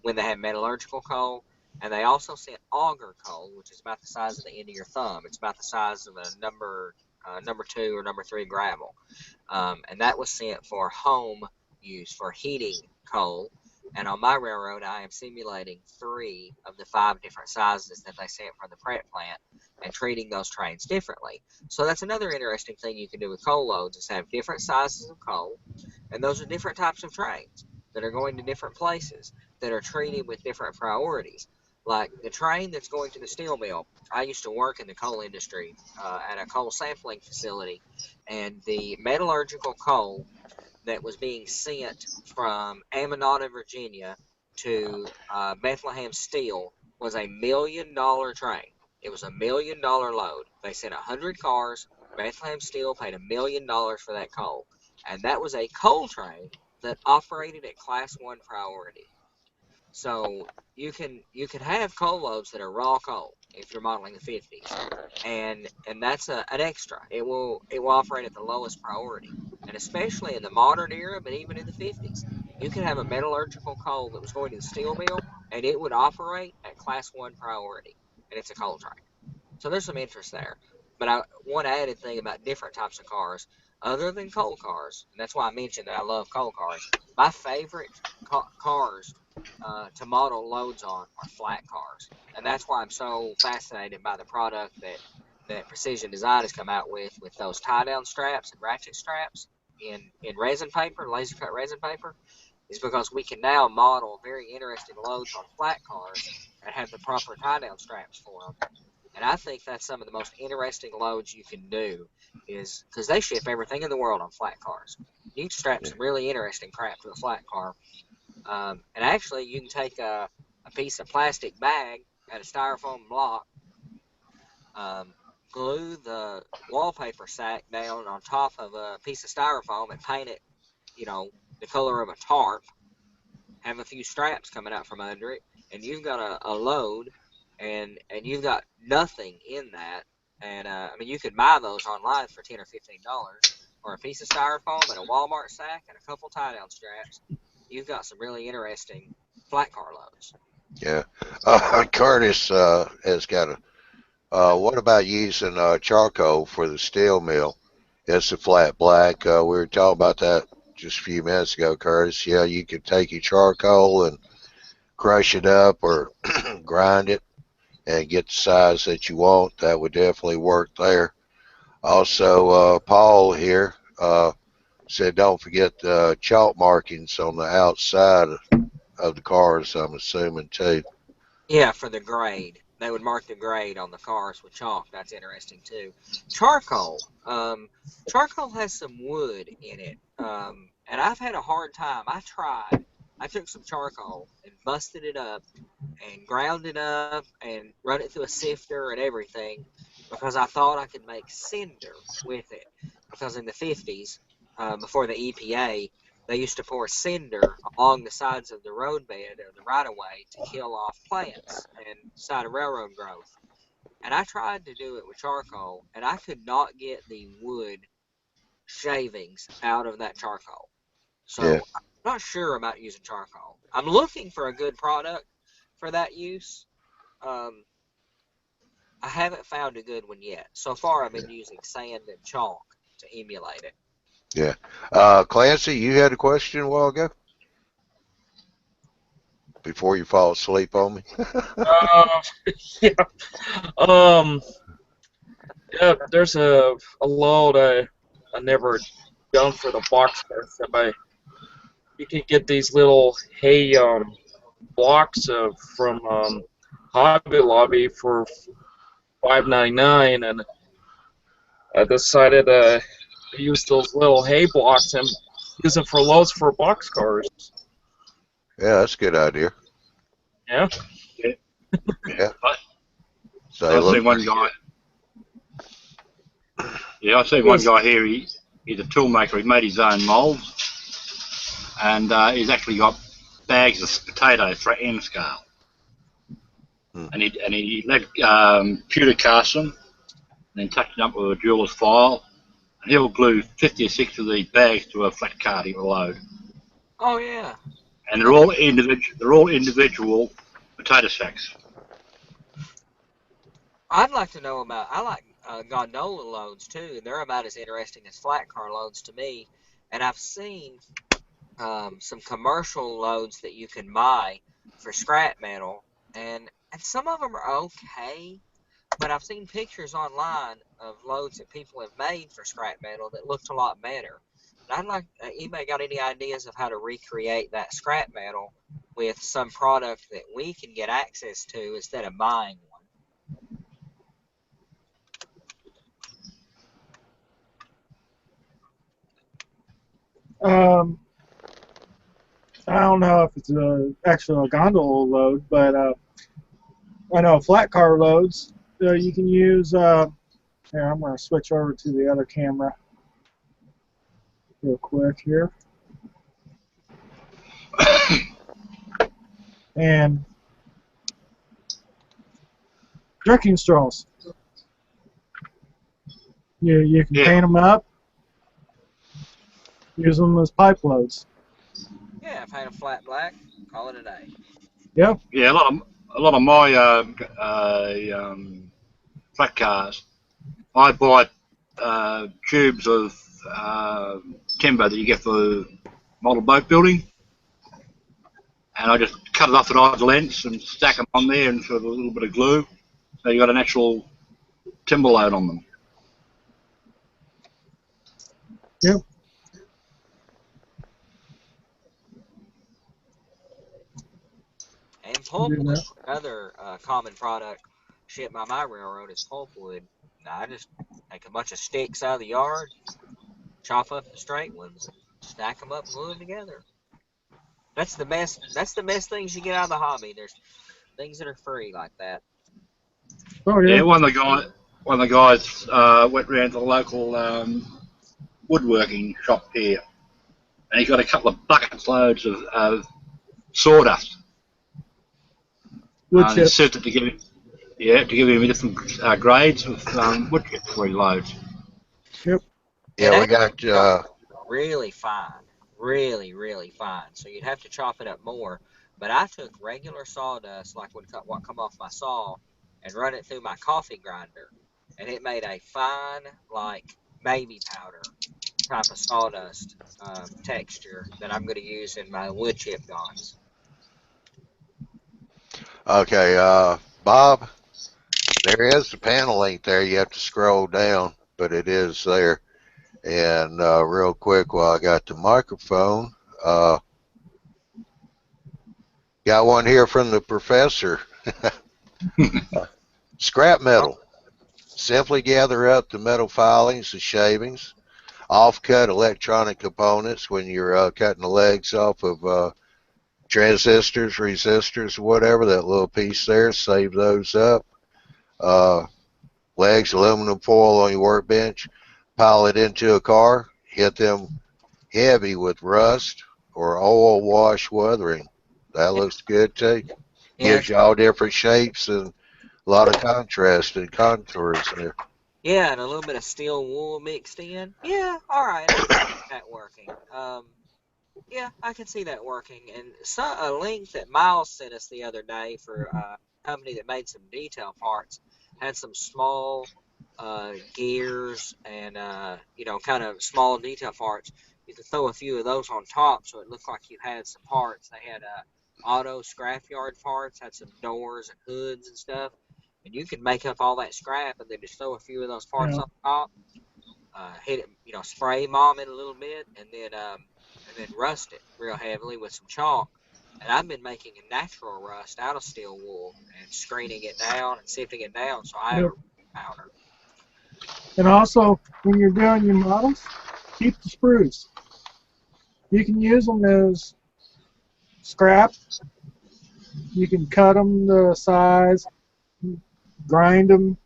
when they had metallurgical coal. And they also sent auger coal, which is about the size of the end of your thumb. It's about the size of a number 2 or number 3 gravel. And that was sent for home use for heating coal. And on my railroad, I am simulating 3 of the 5 different sizes that they sent from the prep plant and treating those trains differently. So that's another interesting thing you can do with coal loads is have different sizes of coal, and those are different types of trains that are going to different places that are treated with different priorities. Like the train that's going to the steel mill. I used to work in the coal industry at a coal sampling facility, and the metallurgical coal that was being sent from Aminata, Virginia to Bethlehem Steel was $1 million train. It was $1 million load. They sent 100 cars. Bethlehem Steel paid $1 million for that coal. And that was a coal train that operated at Class 1 priority. So you can have coal loads that are raw coal if you're modeling the 50s, and that's an extra. It will operate at the lowest priority, and especially in the modern era, but even in the 50s, you can have a metallurgical coal that was going to the steel mill, and it would operate at Class 1 priority, and it's a coal train. So there's some interest there. But one added thing about different types of cars, other than coal cars, and that's why I mentioned that I love coal cars. My favorite cars to model loads on are flat cars, and that's why I'm so fascinated by the product that Precision Design has come out with those tie down straps and ratchet straps in resin paper, laser cut resin paper, is because we can now model very interesting loads on flat cars and have the proper tie down straps for them. And I think that's some of the most interesting loads you can do, is because they ship everything in the world on flat cars. You can strap some really interesting crap to a flat car. And actually, you can take a piece of plastic bag and a styrofoam block, um, glue the wallpaper sack down on top of a piece of styrofoam and paint it, you know, the color of a tarp, have a few straps coming out from under it, and you've got a load, and you've got nothing in that. And I mean, you could buy those online for $10 or $15, or a piece of styrofoam and a Walmart sack and a couple tie-down straps. You've got some really interesting flat car loads. Yeah. Curtis has got a. What about using charcoal for the steel mill? It's a flat black. We were talking about that just a few minutes ago, Curtis. Yeah, you could take your charcoal and crush it up or grind it and get the size that you want. That would definitely work there. Also, Paul here said don't forget the chalk markings on the outside of the cars, I'm assuming, too. Yeah, for the grade. They would mark the grade on the cars with chalk. That's interesting too. Charcoal. Charcoal has some wood in it. And I've had a hard time. I tried. I took some charcoal and busted it up and ground it up and run it through a sifter and everything because I thought I could make cinder with it. Because in the 50s, before the EPA, they used to pour cinder along the sides of the roadbed or the right-of-way to kill off plants and side of railroad growth. And I tried to do it with charcoal, and I could not get the wood shavings out of that charcoal. Yeah. So I'm not sure about using charcoal. I'm looking for a good product for that use. Um, I haven't found a good one yet. So far, I've been using sand and chalk to emulate it. Yeah. Clancy, you had a question a while ago? Before you fall asleep on me? Yeah. Um. Yeah. There's a load I never done for the box cars. But you can get these little hay blocks from Hobby Lobby for $5.99, and I decided to use those little hay blocks and use them for loads for box cars. Yeah, that's a good idea. Yeah. Yeah. So I've look seen one pretty guy. good. Yeah, I've seen one guy here. He's a tool maker. He made his own molds, and he's actually got bags of potatoes for an end scale. And he let pewter cast them, and then touched it up with a jeweler's file, and he'll glue 50 or 60 of these bags to a flat card he will load. Oh yeah. And they're all individual potato sacks. I'd like to know about. I like gondola loads too. They're about as interesting as flat car loads to me. And I've seen some commercial loads that you can buy for scrap metal, and some of them are okay. But I've seen pictures online of loads that people have made for scrap metal that looked a lot better. And I'd like, anybody got any ideas of how to recreate that scrap metal with some product that we can get access to instead of buying one? I don't know if it's actually a gondola load, but I know flat car loads. You can use. Here, I'm going to switch over to the other camera real quick here. And drinking straws. You can paint them up, use them as pipe loads. Yeah, paint them flat black, call it a day. Yep. Yeah, a lot of my flat cars, I buy tubes of timber that you get for model boat building, and I just cut it off at odd lengths and stack them on there and sort of a little bit of glue, so you got an actual timber load on them. Yep. And pulpwood, another common product shipped by my railroad is pulpwood. I just take a bunch of sticks out of the yard, chop up the straight ones, and stack them up and glue them together. That's the best. That's the best things you get out of the hobby. There's things that are free like that. Oh yeah. Yeah, one of the one of the guys went round to the local woodworking shop here, and he got a couple of buckets loads of sawdust. Wood And he chips. said that to give him different grades of wood chips for his loads. Yep. Yeah, we got really fine, really fine. So you'd have to chop it up more. But I took regular sawdust, like what come off my saw, and run it through my coffee grinder, and it made a fine, like baby powder type of sawdust texture that I'm going to use in my wood chip guns. okay. Bob, there is the panel link there. You have to scroll down, but it is there. And real quick, while I got the microphone, got one here from the professor. Scrap metal. Simply gather up the metal filings, the shavings, off-cut electronic components when you're cutting the legs off of transistors, resistors, whatever, that little piece there, save those up. Legs, aluminum foil on your workbench, pile it into a car, hit them heavy with rust or oil wash weathering. That looks good too. Yeah, Gives you all different shapes and a lot of contrast and contours there. yeah, and a little bit of steel wool mixed in. Yeah, all right, I can see that working. Yeah, I can see that working. And a link that Miles sent us the other day for a company that made some detail parts had some small gears and kind of small detail parts. You could throw a few of those on top, so it looked like you had some parts. They had auto scrapyard parts, had some doors and hoods and stuff, and you could make up all that scrap and then just throw a few of those parts on top. Hit it, spray bomb it a little bit, and then rust it real heavily with some chalk. And I've been making a natural rust out of steel wool and screening it down and sifting it down, so I have a powder. And also, when you're doing your models, keep the sprues. You can use them as scrap. You can cut them to size, grind them.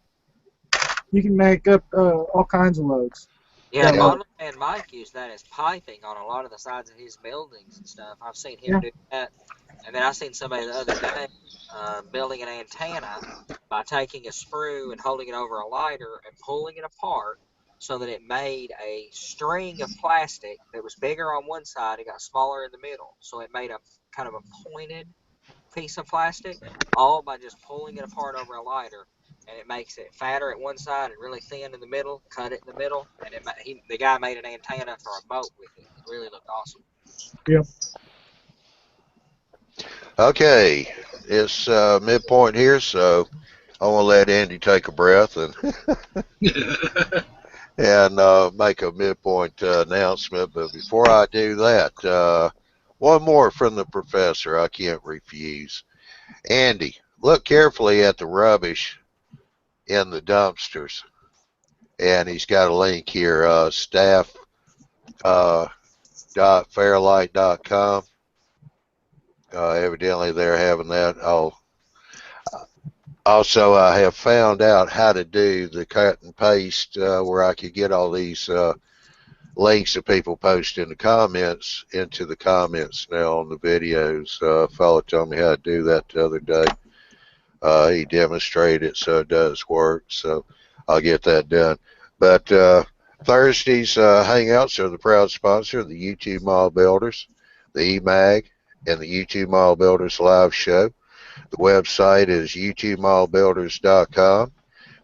You can make up all kinds of loads. Yeah, Yeah. Model Man Mike used that as piping on a lot of the sides of his buildings and stuff. I've seen him do that. And then I seen somebody the other day building an antenna by taking a sprue and holding it over a lighter and pulling it apart so that it made a string of plastic that was bigger on one side and got smaller in the middle. So it made a kind of a pointed piece of plastic, all by just pulling it apart over a lighter. And it makes it fatter at one side and really thin in the middle, cut it in the middle, and the guy made an antenna for a boat with it. It really looked awesome. Yep. Okay, it's midpoint here, so I want to let Andy take a breath and make a midpoint announcement. But before I do that, one more from the professor I can't refuse. Andy, look carefully at the rubbish in the dumpsters. And he's got a link here, staff.fairlight.com. Evidently they're having that. Also, I have found out how to do the cut and paste where I could get all these links that people post in the comments into the comments now on the videos. A fellow told me how to do that the other day. He demonstrated it, so it does work. So I'll get that done. But Thursday's Hangouts are the proud sponsor of the YouTube Model Builders, the eMag, and the YouTube Model Builders live show. The website is YouTubeModelBuilders.com.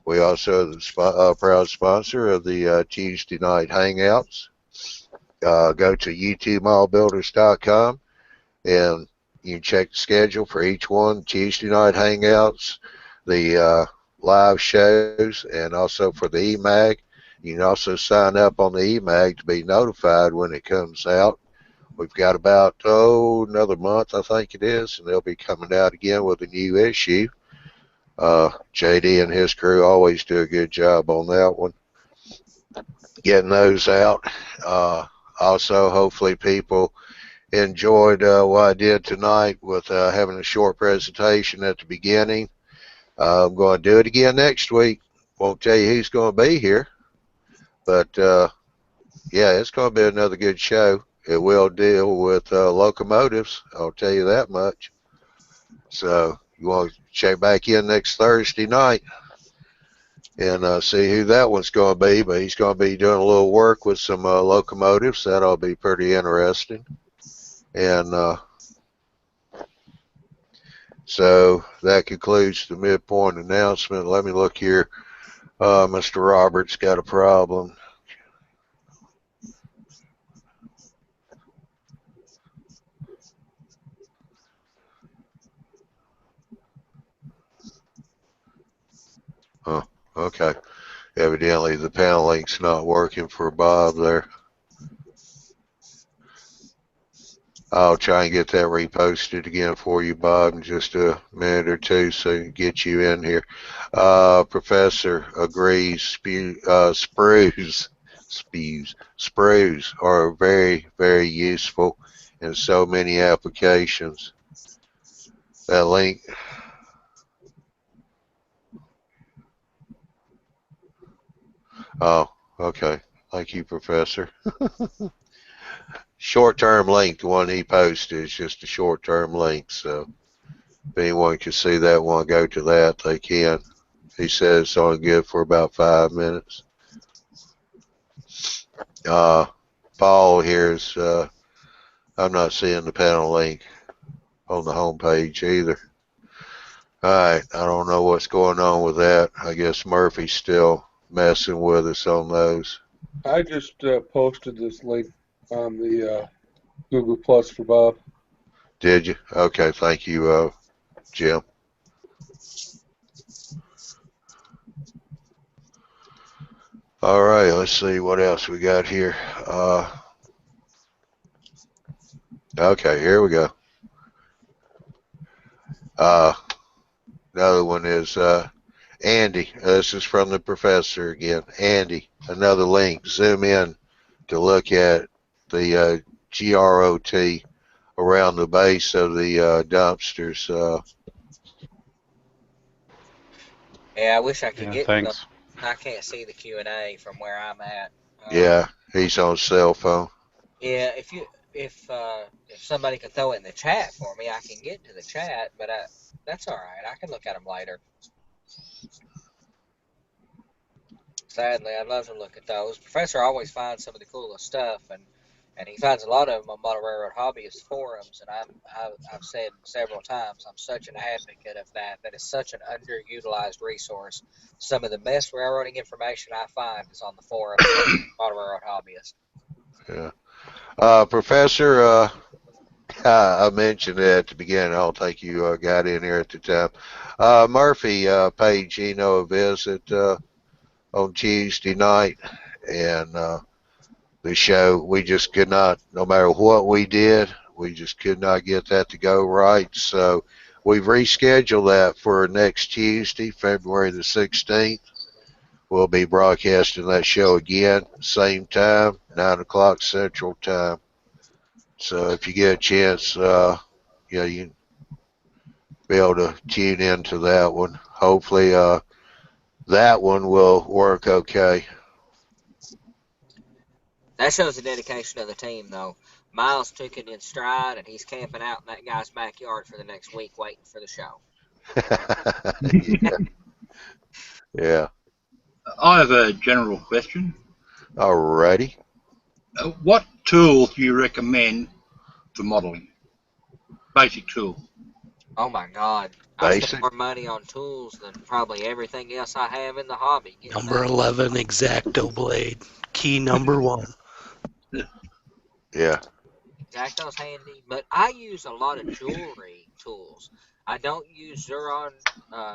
We also are the proud sponsor of the Tuesday night Hangouts. Go to YouTubeModelBuilders.com and you can check the schedule for each one, Tuesday night Hangouts, the live shows, and also for the eMag. You can also sign up on the eMag to be notified when it comes out. We've got about, another month, I think it is, and they'll be coming out again with a new issue. JD and his crew always do a good job on that one, getting those out. Also, hopefully people enjoyed what I did tonight with having a short presentation at the beginning. I'm going to do it again next week. won't tell you who's going to be here, but yeah, it's going to be another good show. It will deal with locomotives, I'll tell you that much. So you want to check back in next Thursday night and see who that one's going to be. But he's going to be doing a little work with some locomotives. That'll be pretty interesting. And so that concludes the midpoint announcement. Let me look here. Mr. Roberts got a problem. Oh, okay. Evidently the panel link's not working for Bob there. I'll try and get that reposted again for you, Bob, in just a minute or two so I can get you in here. Professor agrees sprues are very, very useful in so many applications. That link. Oh, okay. Thank you, Professor. Short-term link, the one he posted is just a short-term link, so if anyone can see that, want to go to that, they can. He says it's only good for about 5 minutes. Paul here's, I'm not seeing the panel link on the home page either. Alright, I don't know what's going on with that. I guess Murphy's still messing with us on those. I just posted this link on the Google Plus for Bob. Did you? Okay, thank you, Jim. All right, let's see what else we got here. Okay, here we go. Another one is Andy. This is from the professor again. Andy, another link. Zoom in to look at the GROT around the base of the dumpsters. Yeah, I wish I could Yeah, get. thanks. I can't see the Q&A from where I'm at. Yeah, he's on cell phone. Yeah, if somebody could throw it in the chat for me, I can get to the chat. But that's all right. I can look at them later. Sadly, I'd love to look at those. Professor always finds some of the coolest stuff, and he finds a lot of them on Model Railroad Hobbyist forums. And I've said several times, I'm such an advocate of that. That is such an underutilized resource. Some of the best railroading information I find is on the forums of Model Railroad Hobbyist. Yeah. Professor, I mentioned it at the beginning. I don't think you got in here at the time. Murphy paid Gino a visit on Tuesday night, and the show, we just could not, no matter what we did, we just could not get that to go right. So we've rescheduled that for next Tuesday, February the 16th. We'll be broadcasting that show again, same time, 9 o'clock Central Time. So if you get a chance, yeah, you can be able to tune into that one. Hopefully that one will work okay. That shows the dedication of the team, though. Miles took it in stride, and he's camping out in that guy's backyard for the next week waiting for the show. Yeah. Yeah. I have a general question. Alrighty. What tools do you recommend for modeling? Basic tool. Oh my God. I Basic. spend more money on tools than probably everything else I have in the hobby. Number 11 X-Acto blade. Key number 1. Yeah. X-Acto's handy, but I use a lot of jewelry tools. I don't use Xuron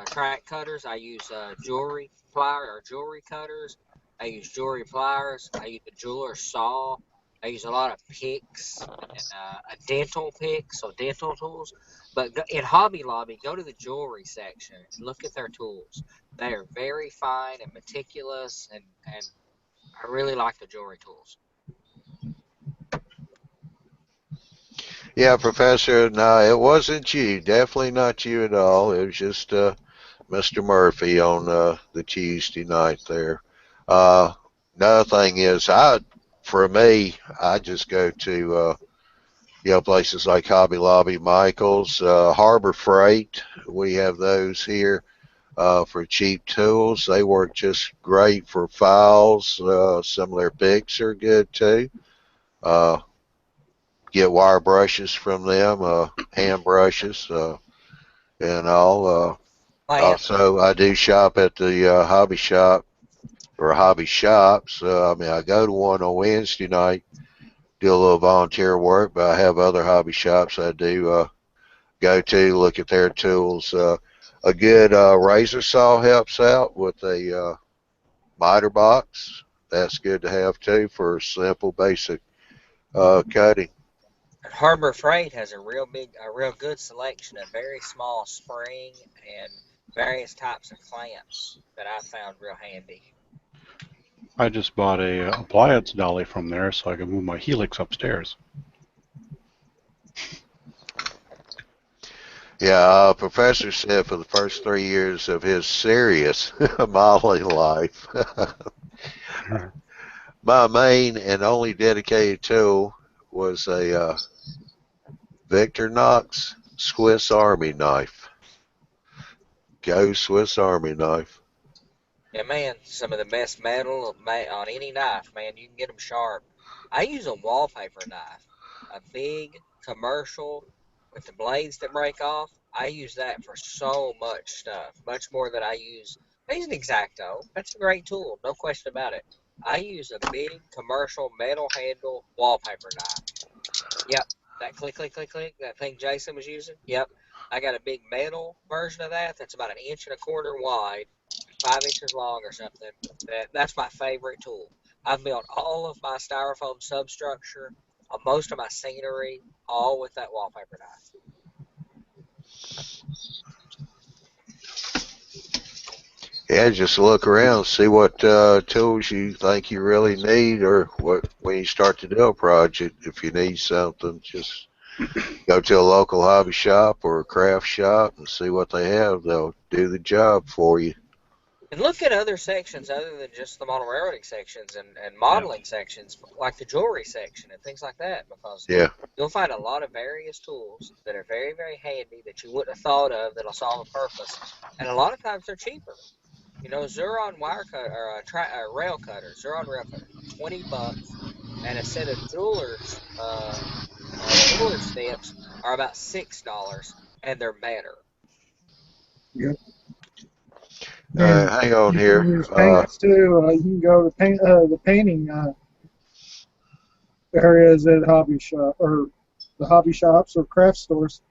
track cutters. I use jewelry pliers or jewelry cutters. I use jewelry pliers. I use a jeweler's saw. I use a lot of picks and a dental pick, so dental tools. But in Hobby Lobby, go to the jewelry section and look at their tools. They are very fine and meticulous, and I really like the jewelry tools. Yeah, Professor, no, it wasn't you. Definitely not you at all. It was just Mr. Murphy on the Tuesday night there. Another thing is, for me, I just go to places like Hobby Lobby, Michael's, Harbor Freight. We have those here for cheap tools. They work just great for files. Some of their picks are good too. Get wire brushes from them, hand brushes, and all. Also, I do shop at the hobby shop or hobby shops. I go to one on Wednesday night, do a little volunteer work, but I have other hobby shops I do go to, look at their tools. A good razor saw helps out with a miter box. That's good to have too for simple, basic cutting. Harbor Freight has a real good selection of very small spring and various types of clamps that I found real handy. I just bought a appliance dolly from there so I can move my Helix upstairs. Yeah, Professor said for the first 3 years of his serious modeling life, my main and only dedicated tool was a Victorinox Swiss Army knife. Go Swiss Army knife. Yeah, man, some of the best metal on any knife, man. You can get them sharp. I use a wallpaper knife, a big commercial with the blades that break off. I use that for so much stuff, much more than I use an X-Acto. That's a great tool, no question about it. I use a big commercial metal handle wallpaper knife. Yep, that click, click, click, click, that thing Jason was using. Yep, I got a big metal version of that that's about 1.25 inches wide, 5 inches long or something. That's my favorite tool. I've built all of my styrofoam substructure, most of my scenery, all with that wallpaper knife. Yeah, just look around, see what tools you think you really need, or what when you start to do a project. If you need something, just go to a local hobby shop or a craft shop and see what they have. They'll do the job for you. And look at other sections other than just the model railroading sections and modeling sections, like the jewelry section and things like that, because you'll find a lot of various tools that are very, very handy that you wouldn't have thought of that'll solve a purpose. And a lot of times they're cheaper. You know, Xuron wire cutter or rail cutter, Xuron rail cutter, $20, and a set of jeweler's stamps are about $6, and they're better. Yep. Hang on you here. Can use paints too. You can go to the painting areas at hobby shop or the hobby shops or craft stores.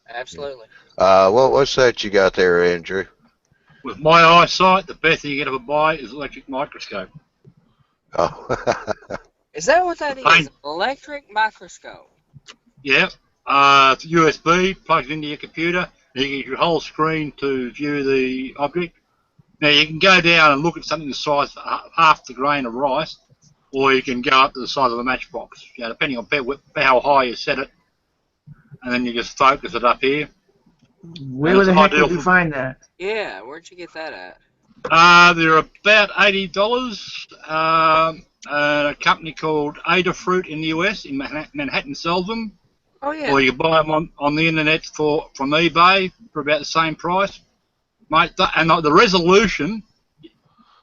Absolutely. What's that you got there, Andrew? With my eyesight, the best thing you can ever buy is an electric microscope. Oh. Is that what that is? An electric microscope? Yeah. It's USB, plugs into your computer. You can use your whole screen to view the object. Now, you can go down and look at something the size of half the grain of rice, or you can go up to the size of a matchbox, depending on how high you set it. And then you just focus it up here. Where the heck did you find that? Yeah, where'd you get that at? They're about $80. A company called Adafruit in the US, in Manhattan, sells them. Oh, yeah. Or you can buy them on the internet from eBay for about the same price. Mate, and the resolution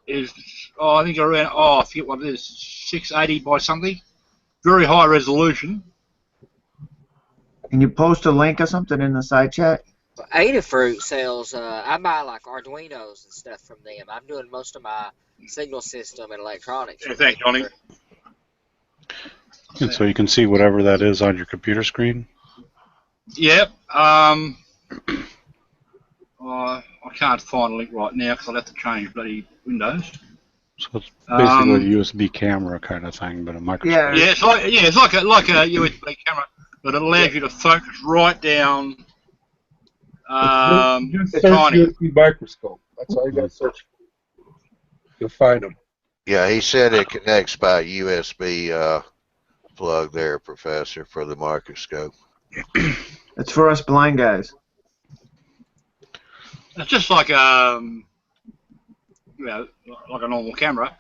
is, I think around, I forget what it is, 680 by something. Very high resolution. Can you post a link or something in the side chat? Adafruit sells, I buy like Arduinos and stuff from them. I'm doing most of my signal system and electronics. Yeah, thanks, Johnny. And so you can see whatever that is on your computer screen? Yep. I can't find a link right now because I'll have to change bloody Windows. So it's basically a USB camera kind of thing, but a microscope. Yeah, it's like a USB camera, but it allows you to focus right down. Just search USB microscope. That's all you got to search for. You'll find them. Yeah, he said it connects by USB plug there, Professor, for the microscope. It's for us blind guys. It's just like you know, like a normal camera,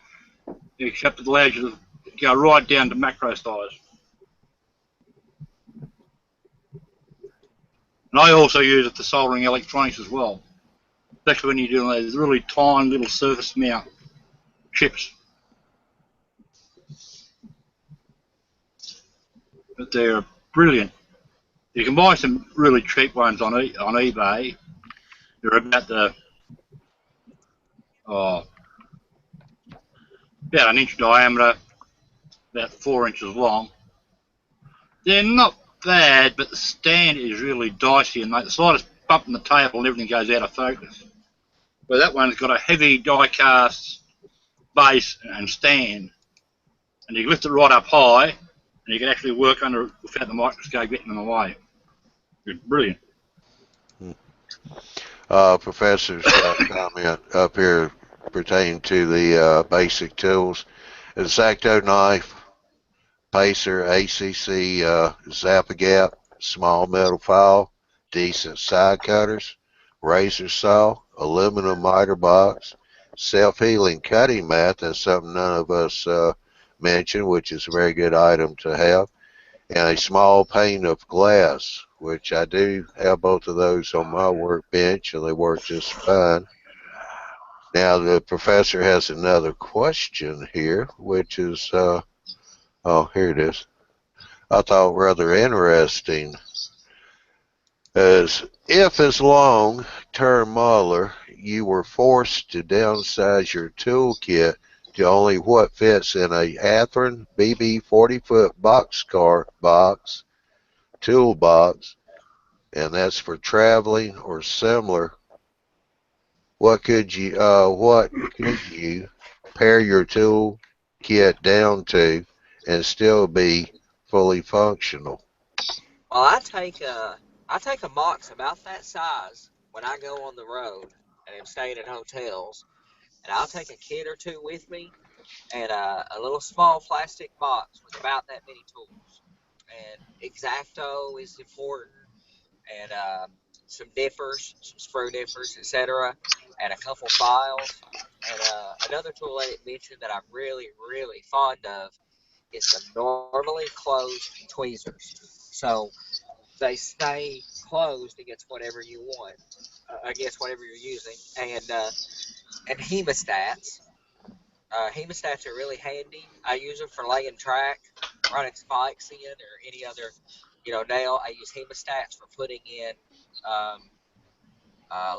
except it allows you to go right down to macro size. And I also use it for soldering electronics as well, especially when you're doing those really tiny little surface mount chips. But they're brilliant. You can buy some really cheap ones on eBay. They're about about an inch diameter, about 4 inches long. They're not bad, but the stand is really dicey, and the slightest bump in the table and everything goes out of focus. But that one's got a heavy die-cast base and stand, and you can lift it right up high, and you can actually work under it without the microscope getting in the way. It's brilliant. Professor's got a comment up here pertaining to the basic tools. X-Acto knife, Pacer, ACC, Zap-A-Gap, small metal file, decent side cutters, razor saw, aluminum miter box, self-healing cutting mat, that's something none of us mentioned, which is a very good item to have, and a small pane of glass, which I do have both of those on my workbench, and they work just fine. Now, the professor has another question here, which is, oh, here it is. I thought rather interesting. If as long-term modeler, you were forced to downsize your toolkit to only what fits in a Athearn BB 40-foot boxcar box, toolbox, and that's for traveling or similar, what could you pare your tool kit down to and still be fully functional? Well, I take a box about that size when I go on the road and I'm staying at hotels, and I'll take a kit or two with me and a little small plastic box with about that many tools. And X-Acto is important, and some differs, some screw differs, etc., and a couple files. And another tool I didn't mention that I'm really, really fond of is the normally closed tweezers. So they stay closed against whatever you want, against whatever you're using, and hemostats. Hemostats are really handy. I use them for laying track, running spikes in, or any other, nail. I use hemostats for putting in,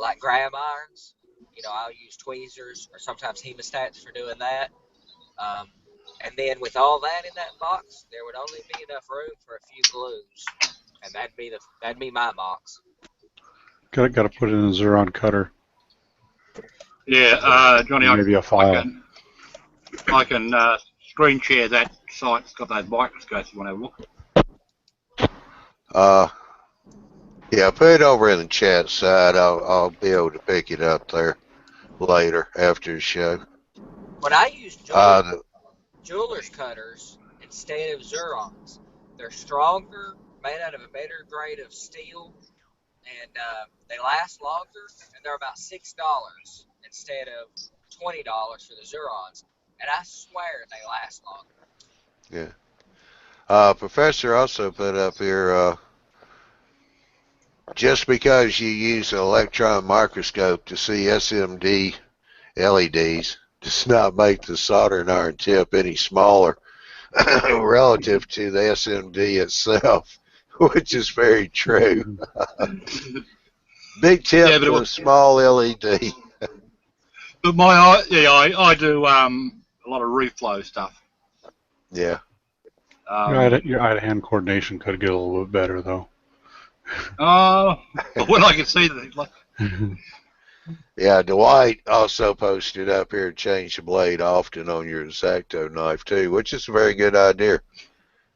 like grab irons. I'll use tweezers or sometimes hemostats for doing that. And then with all that in that box, there would only be enough room for a few glues, and that'd be my box. Got to put it in a Xeron cutter. Yeah, Johnny, Maybe a file. I can screen share that site. It's got those microscopes if you want to have a look. Yeah, put it over in the chat side. I'll be able to pick it up there later after the show. When I use jeweler's cutters instead of Xerons, they're stronger, made out of a better grade of steel, and they last longer, and they're about $6 instead of $20 for the Xerons, and I swear they last longer. Yeah. Professor also put up here, just because you use an electron microscope to see SMD LEDs does not make the soldering iron tip any smaller relative to the SMD itself, which is very true. Big tip to a small LED. But I do a lot of reflow stuff. Yeah. Your eye-to-hand coordination could get a little bit better, though. When I can see that. Yeah, Dwight also posted up here, change the blade often on your X-Acto knife too, which is a very good idea.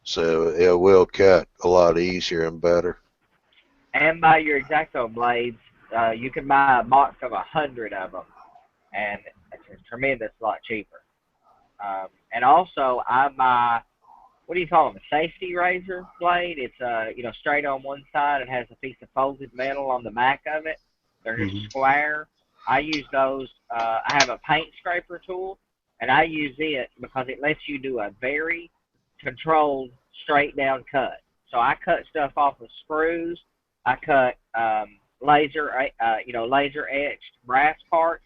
So it will cut a lot easier and better. And by your X-Acto blades, you can buy a box of 100 of them, and it's a tremendous lot cheaper. And also, I buy, what do you call them, a safety razor blade? It's straight on one side. It has a piece of folded metal on the back of it. They're just square. I use those. I have a paint scraper tool, and I use it because it lets you do a very controlled, straight down cut. So I cut stuff off of screws. I cut laser etched brass parts,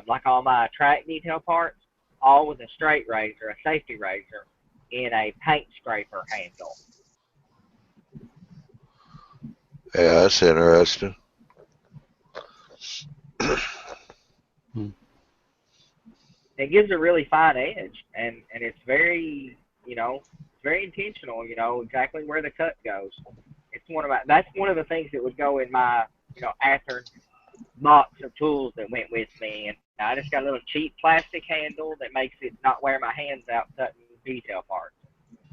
like all my track detail parts, all with a straight razor, a safety razor, in a paint scraper handle. Yeah, that's interesting. It gives a really fine edge, and it's very, very intentional, exactly where the cut goes. That's one of the things that would go in my, Athearn box of tools that went with me. And I just got a little cheap plastic handle that makes it not wear my hands out cutting detail parts.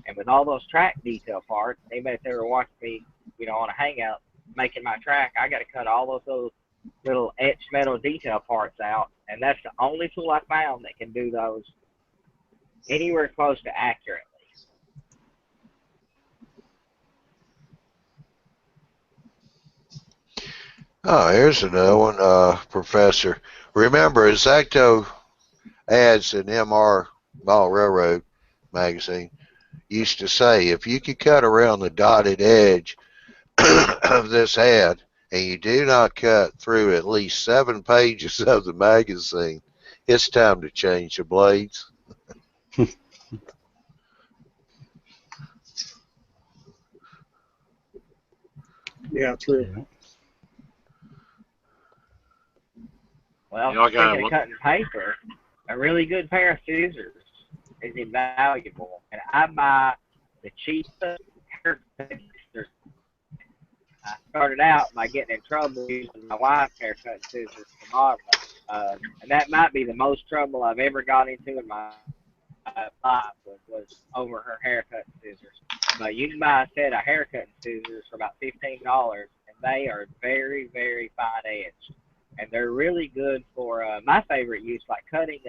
And with all those track detail parts, anybody that's ever watched me, on a Hangout making my track, I got to cut all those little etched metal detail parts out. And that's the only tool I found that can do those anywhere close to accurately. Oh, here's another one, Professor. Remember, Exacto ads in MR Ball Railroad magazine used to say, if you could cut around the dotted edge of this ad and you do not cut through at least 7 pages of the magazine, it's time to change the blades. Yeah, true. Well, Yeah, speaking of cutting paper, a really good pair of scissors is invaluable. And I buy the cheapest haircut scissors. I started out by getting in trouble using my wife's haircut scissors for modeling. And that might be the most trouble I've ever got into in my life was over her haircut scissors. But you can buy a set of haircut scissors for about $15, and they are very, very fine edged. And they're really good for my favorite use, like cutting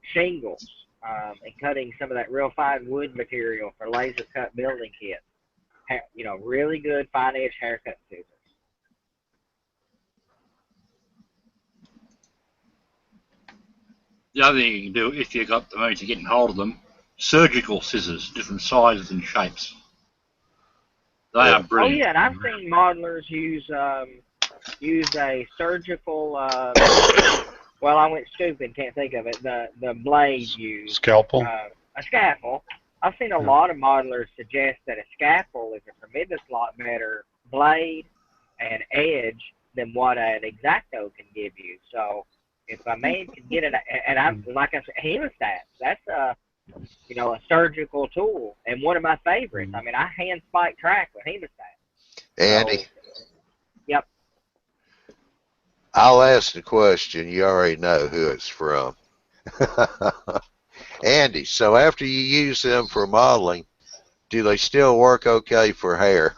shingles and cutting some of that real fine wood material for laser cut building kits. Really good fine edge haircut scissors. The other thing you can do, if you got the money to get hold of them, surgical scissors, different sizes and shapes. They are brilliant. Oh yeah, and I've seen modelers use a surgical. Well, I went stupid, can't think of it. The blade used. Scalpel. A scalpel. I've seen a lot of modelers suggest that a scalpel is a tremendous lot better blade and edge than what an Exacto can give you. So if a man can get it, and I'm like I said, hemostats, that's a surgical tool and one of my favorites. I mean, I hand spike track with hemostats. Andy. So, yep. I'll ask the question. You already know who it's from. Andy, so after you use them for modeling, do they still work okay for hair?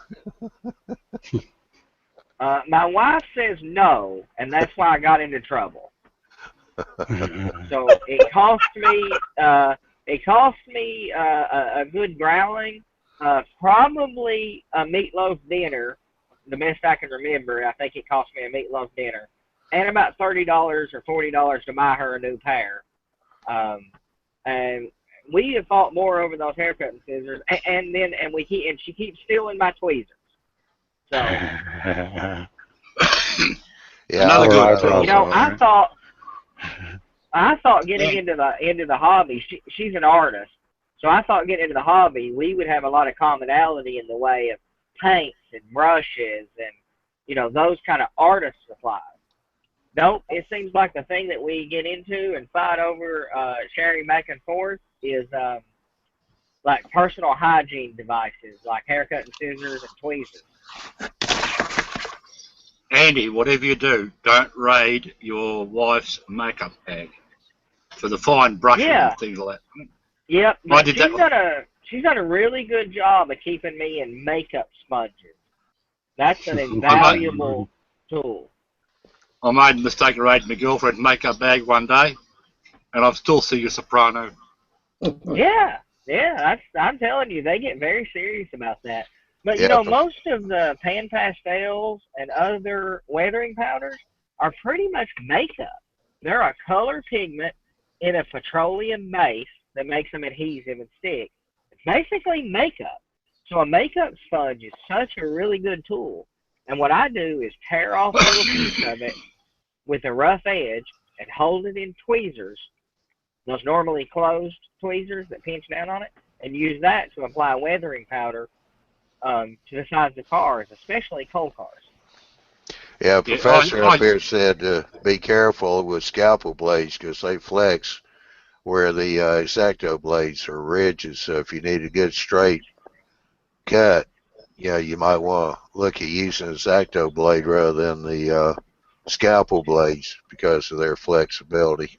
My wife says no, and that's why I got into trouble. So it cost me a good growling, probably a meatloaf dinner. The best I can remember, I think it cost me a meatloaf dinner, and about $30 or $40 to buy her a new pair. And we have fought more over those haircutting scissors, and she keeps stealing my tweezers. So Yeah, Another good tool. I thought getting into the hobby. She's an artist, so I thought getting into the hobby, we would have a lot of commonality in the way of paints and brushes and those kind of artist supplies. Nope, it seems like the thing that we get into and fight over, sharing back and forth, is like personal hygiene devices, like haircut and scissors and tweezers. Andy, whatever you do, don't raid your wife's makeup bag for the fine brushing and things like that. Yep, but she's done a really good job of keeping me in makeup sponges. That's an invaluable tool. I made the mistake of raiding my girlfriend's makeup bag one day, and I'm still seeing a soprano. Yeah, I'm telling you, they get very serious about that. But Yeah, most of the pan pastels and other weathering powders are pretty much makeup. They're a color pigment in a petroleum base that makes them adhesive and stick. It's basically makeup. So a makeup sponge is such a really good tool. And what I do is tear off a little piece of it with a rough edge and hold it in tweezers, those normally closed tweezers that pinch down on it, and use that to apply weathering powder to the sides of cars, especially coal cars. yeah. Professor up here said be careful with scalpel blades because they flex where the X-Acto blades are ridges. So if you need a good straight cut, you might want to look at using an X-Acto blade rather than the scalpel blades because of their flexibility.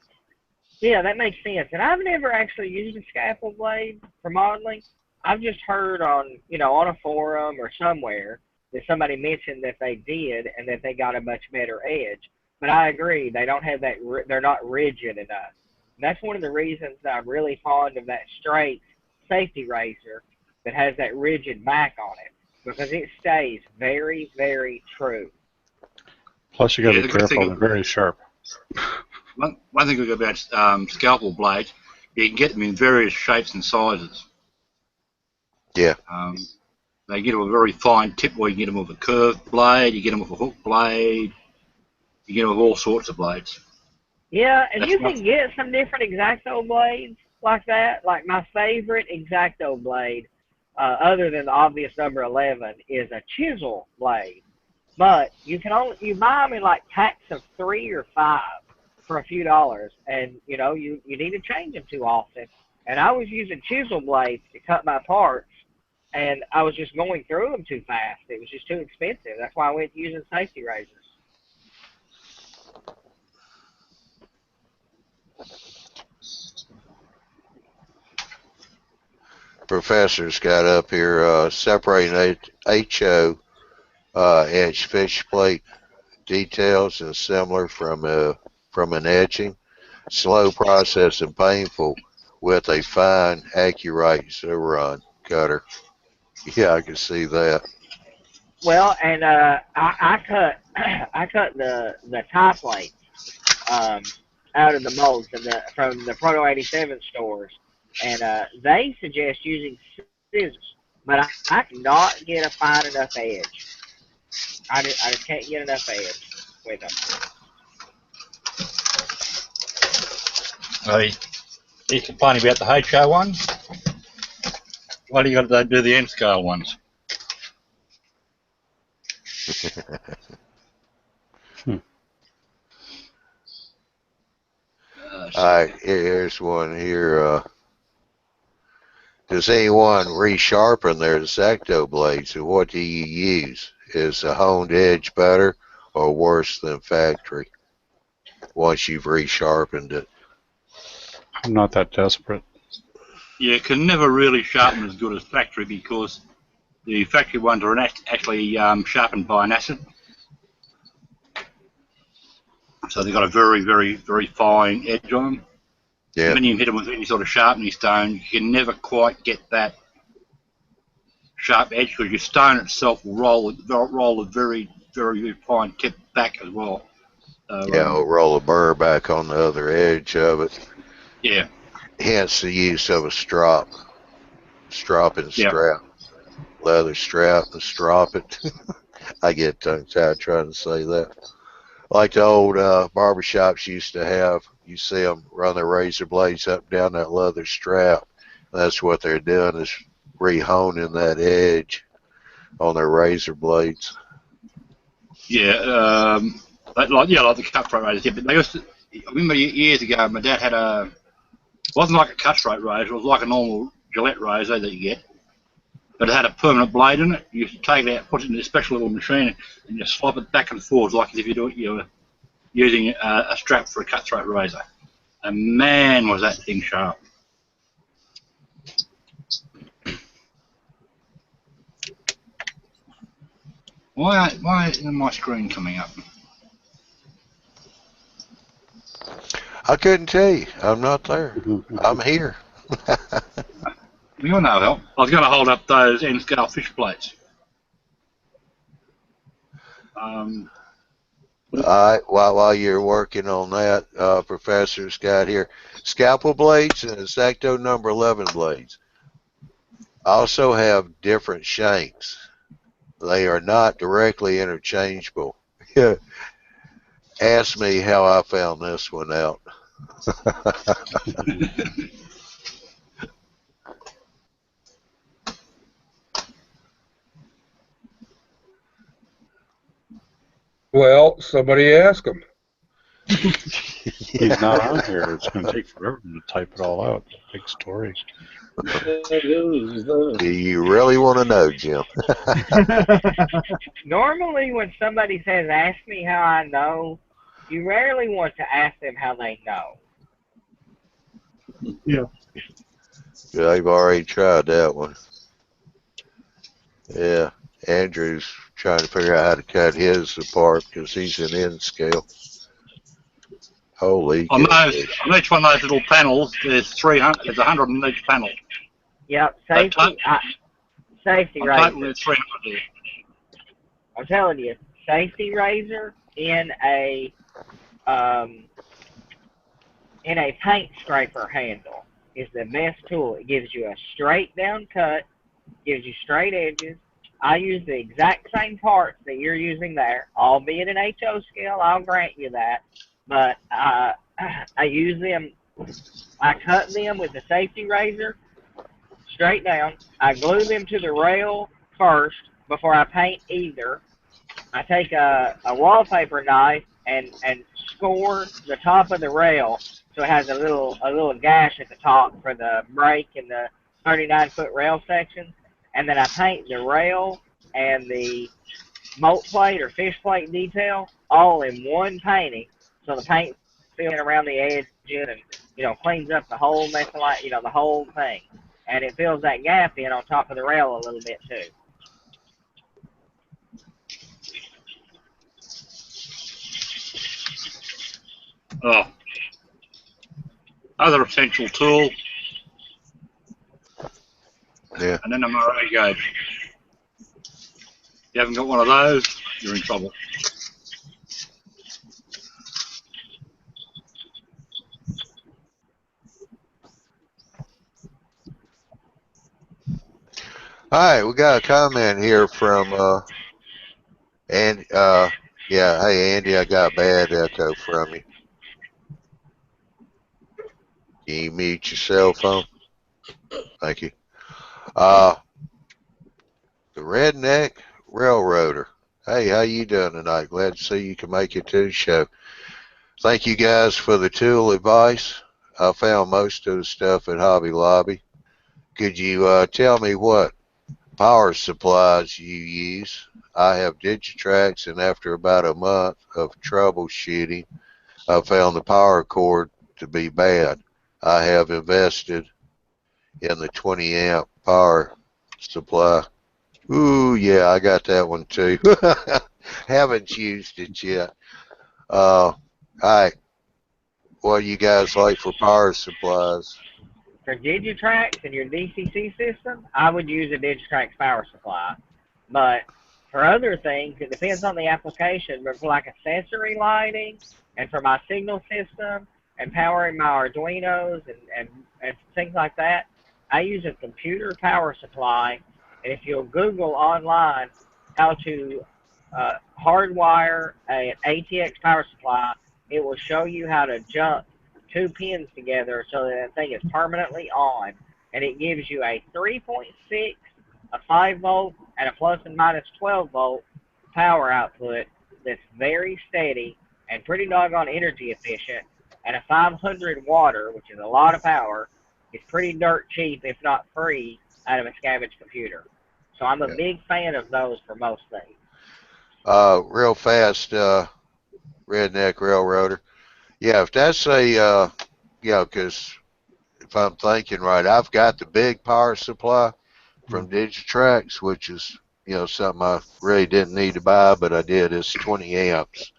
Yeah, that makes sense. And I've never actually used a scalpel blade for modeling. I've just heard on a forum or somewhere that somebody mentioned that they did and that they got a much better edge. But I agree, they don't have that. They're not rigid enough. And that's one of the reasons that I'm really fond of that straight safety razor that has that rigid back on it, because it stays very, very true. Plus, you got to be careful; they're very sharp. One thing about scalpel blades, you can get them in various shapes and sizes. Yeah. They get them a very fine tip, or you can get them with a curved blade, you get them with a hook blade, you get them with all sorts of blades. Yeah, and you can get some different X-Acto blades like that. Like my favorite X-Acto blade, other than the obvious number 11, is a chisel blade. But you buy them in like packs of 3 or 5 for a few dollars, and you need to change them too often. And I was using chisel blades to cut my parts, and I was just going through them too fast. It was just too expensive. That's why I went to using safety razors. Professor's got up here separating HO edge fish plate details and similar from an etching. Slow process and painful with a fine, accurate Zerron cutter. Yeah, I can see that. Well, and I cut the tie plates out of the molds from the Proto 87 stores, and they suggest using scissors, but I cannot get a fine enough edge. I just can't get enough edge with them. He's complaining about the HO ones. Why do you got to do the end scale ones? Alright, here's one here. Does anyone resharpen their X-Acto blades, and what do you use? Is a honed edge better or worse than factory once you've resharpened it? I'm not that desperate. You can never really sharpen as good as factory because the factory ones are actually sharpened by an acid. So they've got a very, very, very fine edge on them. Yeah. When you hit them with any sort of sharpening stone, you can never quite get that sharp edge because your stone itself will roll a very, very fine tip back as well. So, yeah, it'll roll a burr back on the other edge of it. Yeah. Hence the use of a strop and strap. Leather strap and strop it. I get tongue-tied trying to say that. Like the old barbershops used to have, you see them run their razor blades up and down that leather strap. That's what they're doing, is rehoning that edge on their razor blades. Yeah, like the cutthroat razors. Yeah, but they used to. I remember years ago, my dad had it wasn't like a cutthroat razor. It was like a normal Gillette razor that you get, but it had a permanent blade in it. You used to take it out, put it in a special little machine, and you swap it back and forth like as if you were using a strap for a cutthroat razor. And man, was that thing sharp. Why isn't my screen coming up? I couldn't tell you. I'm not there. I'm here. You're no help. I was going to hold up those end scale fish plates. Um, All right, while you're working on that, Professor's got here scalpel blades and Exacto number 11 blades. Also have different shanks. They are not directly interchangeable. Ask me how I found this one out. Well, somebody ask him. He's not on here. It's going to take forever to type it all out. Big story. Do you really want to know, Jim? Normally, when somebody says, ask me how I know, you rarely want to ask them how they know. Yeah. Yeah, I've already tried that one. Yeah, Andrew's trying to figure out how to cut his apart because he's an N scale. Holy on goodness. each one of those little panels, there's 300. There's 100 on each panel. Yep, So safety total razor. there's 300 there. I'm telling you, safety razor in a paint scraper handle is the best tool. It gives you a straight down cut, gives you straight edges. I use the exact same parts that you're using there, albeit an HO scale, I'll grant you that. But I use them, I cut them with the safety razor straight down. I glue them to the rail first before I paint either. I take a wallpaper knife and score the top of the rail so it has a little gash at the top for the brake and the 39-foot rail section, and then I paint the rail and the mold plate or fish plate detail all in one painting, so the paint filling around the edge and cleans up the whole mess of light, the whole thing, and it fills that gap in on top of the rail a little bit too. Oh. Other essential tool. Yeah. And then a Murray gauge. If you haven't got one of those, you're in trouble. All right, we got a comment here from yeah, hey Andy, I got bad echo from you. Can you mute your cell phone? Thank you. The Redneck Railroader. Hey, how you doing tonight? Glad to see you can make it to the show. Thank you guys for the tool advice. I found most of the stuff at Hobby Lobby. Could you tell me what power supplies you use? I have Digitrax, and after about a month of troubleshooting, I found the power cord to be bad. I have invested in the 20 amp power supply. Ooh, yeah, I got that one too. Haven't used it yet. All right. What do you guys like for power supplies? For Digitrax and your DCC system, I would use a Digitrax power supply. But for other things, it depends on the application. But for like accessory lighting and for my signal system and powering my Arduinos and things like that, I use a computer power supply. And if you'll Google online how to hardwire an ATX power supply, it will show you how to jump two pins together so that thing is permanently on, and it gives you a 3.6, a 5 volt, and a plus and minus 12 volt power output that's very steady and pretty doggone energy efficient, and a 500 watt, which is a lot of power, is pretty dirt cheap, if not free, out of a scavenged computer. So I'm a big fan of those for most things. Real fast, Redneck Railroader. Yeah, if that's a, because if I'm thinking right, I've got the big power supply from Digitrax, which is, something I really didn't need to buy, but I did. It's 20 amps.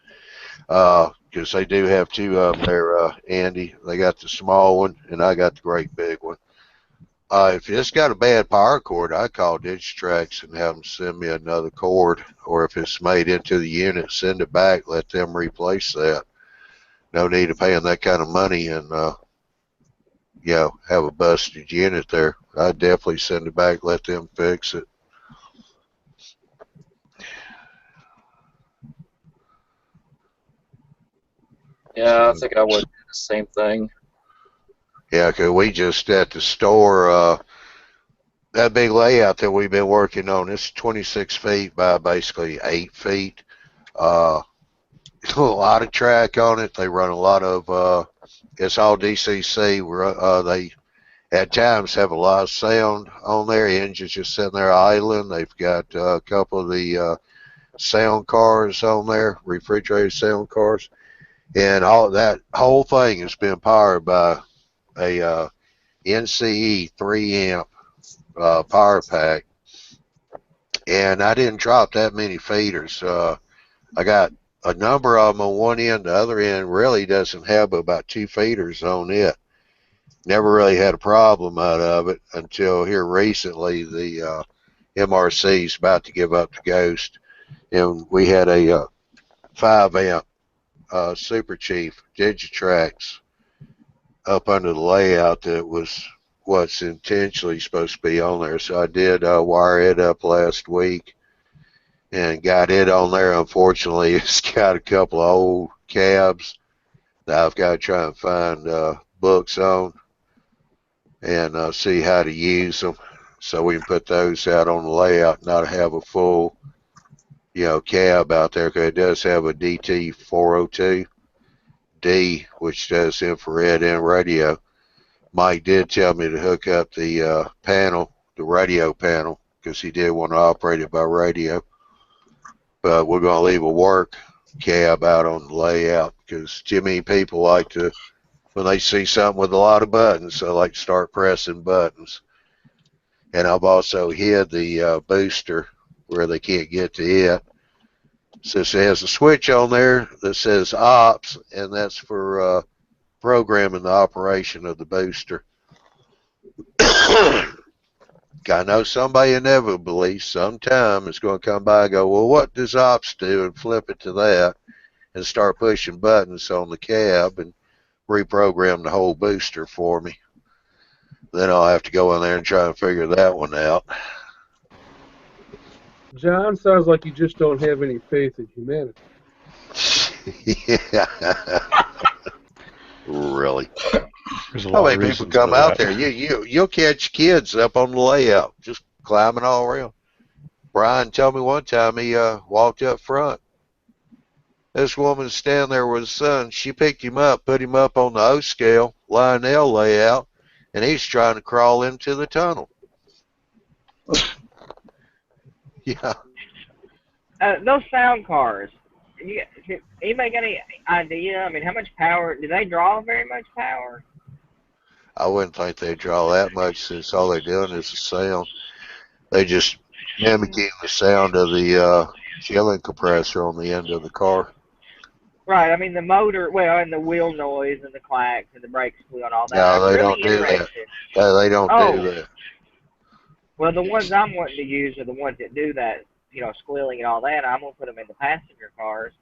Because they do have two of them there, Andy. They got the small one, and I got the great big one. If it's got a bad power cord, I call Digitrax and have them send me another cord. Or if it's made into the unit, send it back. Let them replace that. No need of paying that kind of money and have a busted unit there. I'd definitely send it back. Let them fix it. Yeah, I think I would do the same thing. Yeah, 'cause we just at the store. That big layout that we've been working on, it's 26 feet by basically 8 feet. A lot of track on it. They run a lot of, it's all DCC. They at times have a lot of sound on there. Engines just sitting there idling. They've got a couple of the sound cars on there, refrigerated sound cars. And all that whole thing has been powered by a NCE 3 amp power pack, and I didn't drop that many feeders. I got a number of them on one end. The other end really doesn't have about 2 feeders on it. Never really had a problem out of it until here recently. The MRC is about to give up the Ghost, and we had a 5 amp Super Chief Digitrax up under the layout that was what's intentionally supposed to be on there. So I did wire it up last week and got it on there. Unfortunately, it's got a couple of old cabs that I've got to try and find books on and see how to use them so we can put those out on the layout, not have a full cab out there, because it does have a DT402D, which does infrared and radio. Mike did tell me to hook up the panel, the radio panel, because he did want to operate it by radio. But we're going to leave a work cab out on the layout, because too many people like to, when they see something with a lot of buttons, they like to start pressing buttons. And I've also hid the booster where they can't get to it. So it has a switch on there that says ops, and that's for programming the operation of the booster. I know somebody inevitably sometime is going to come by and go, well, what does ops do? And flip it to that and start pushing buttons on the cab and reprogram the whole booster for me. Then I'll have to go in there and try and figure that one out. John, sounds like you just don't have any faith in humanity. Yeah. Really. There's a How lot of many people reasons come for out that. there? You'll catch kids up on the layout, just climbing all around. Brian told me one time he walked up front. This woman standing there with his son. She picked him up, put him up on the O scale, Lionel layout, and he's trying to crawl into the tunnel. Yeah. Those sound cars. Anybody got any idea? I mean, how much power do they draw? Very much power. I wouldn't think they draw that much, since all they're doing is the sound. They just mimicking the sound of the chilling compressor on the end of the car. Right. I mean, the motor, well, and the wheel noise and the clacks and the brake squeal and all that. No, I'm they really don't do that. interested. They don't do that. Well, the ones I'm wanting to use are the ones that do that, squealing and all that. I'm going to put them in the passenger cars.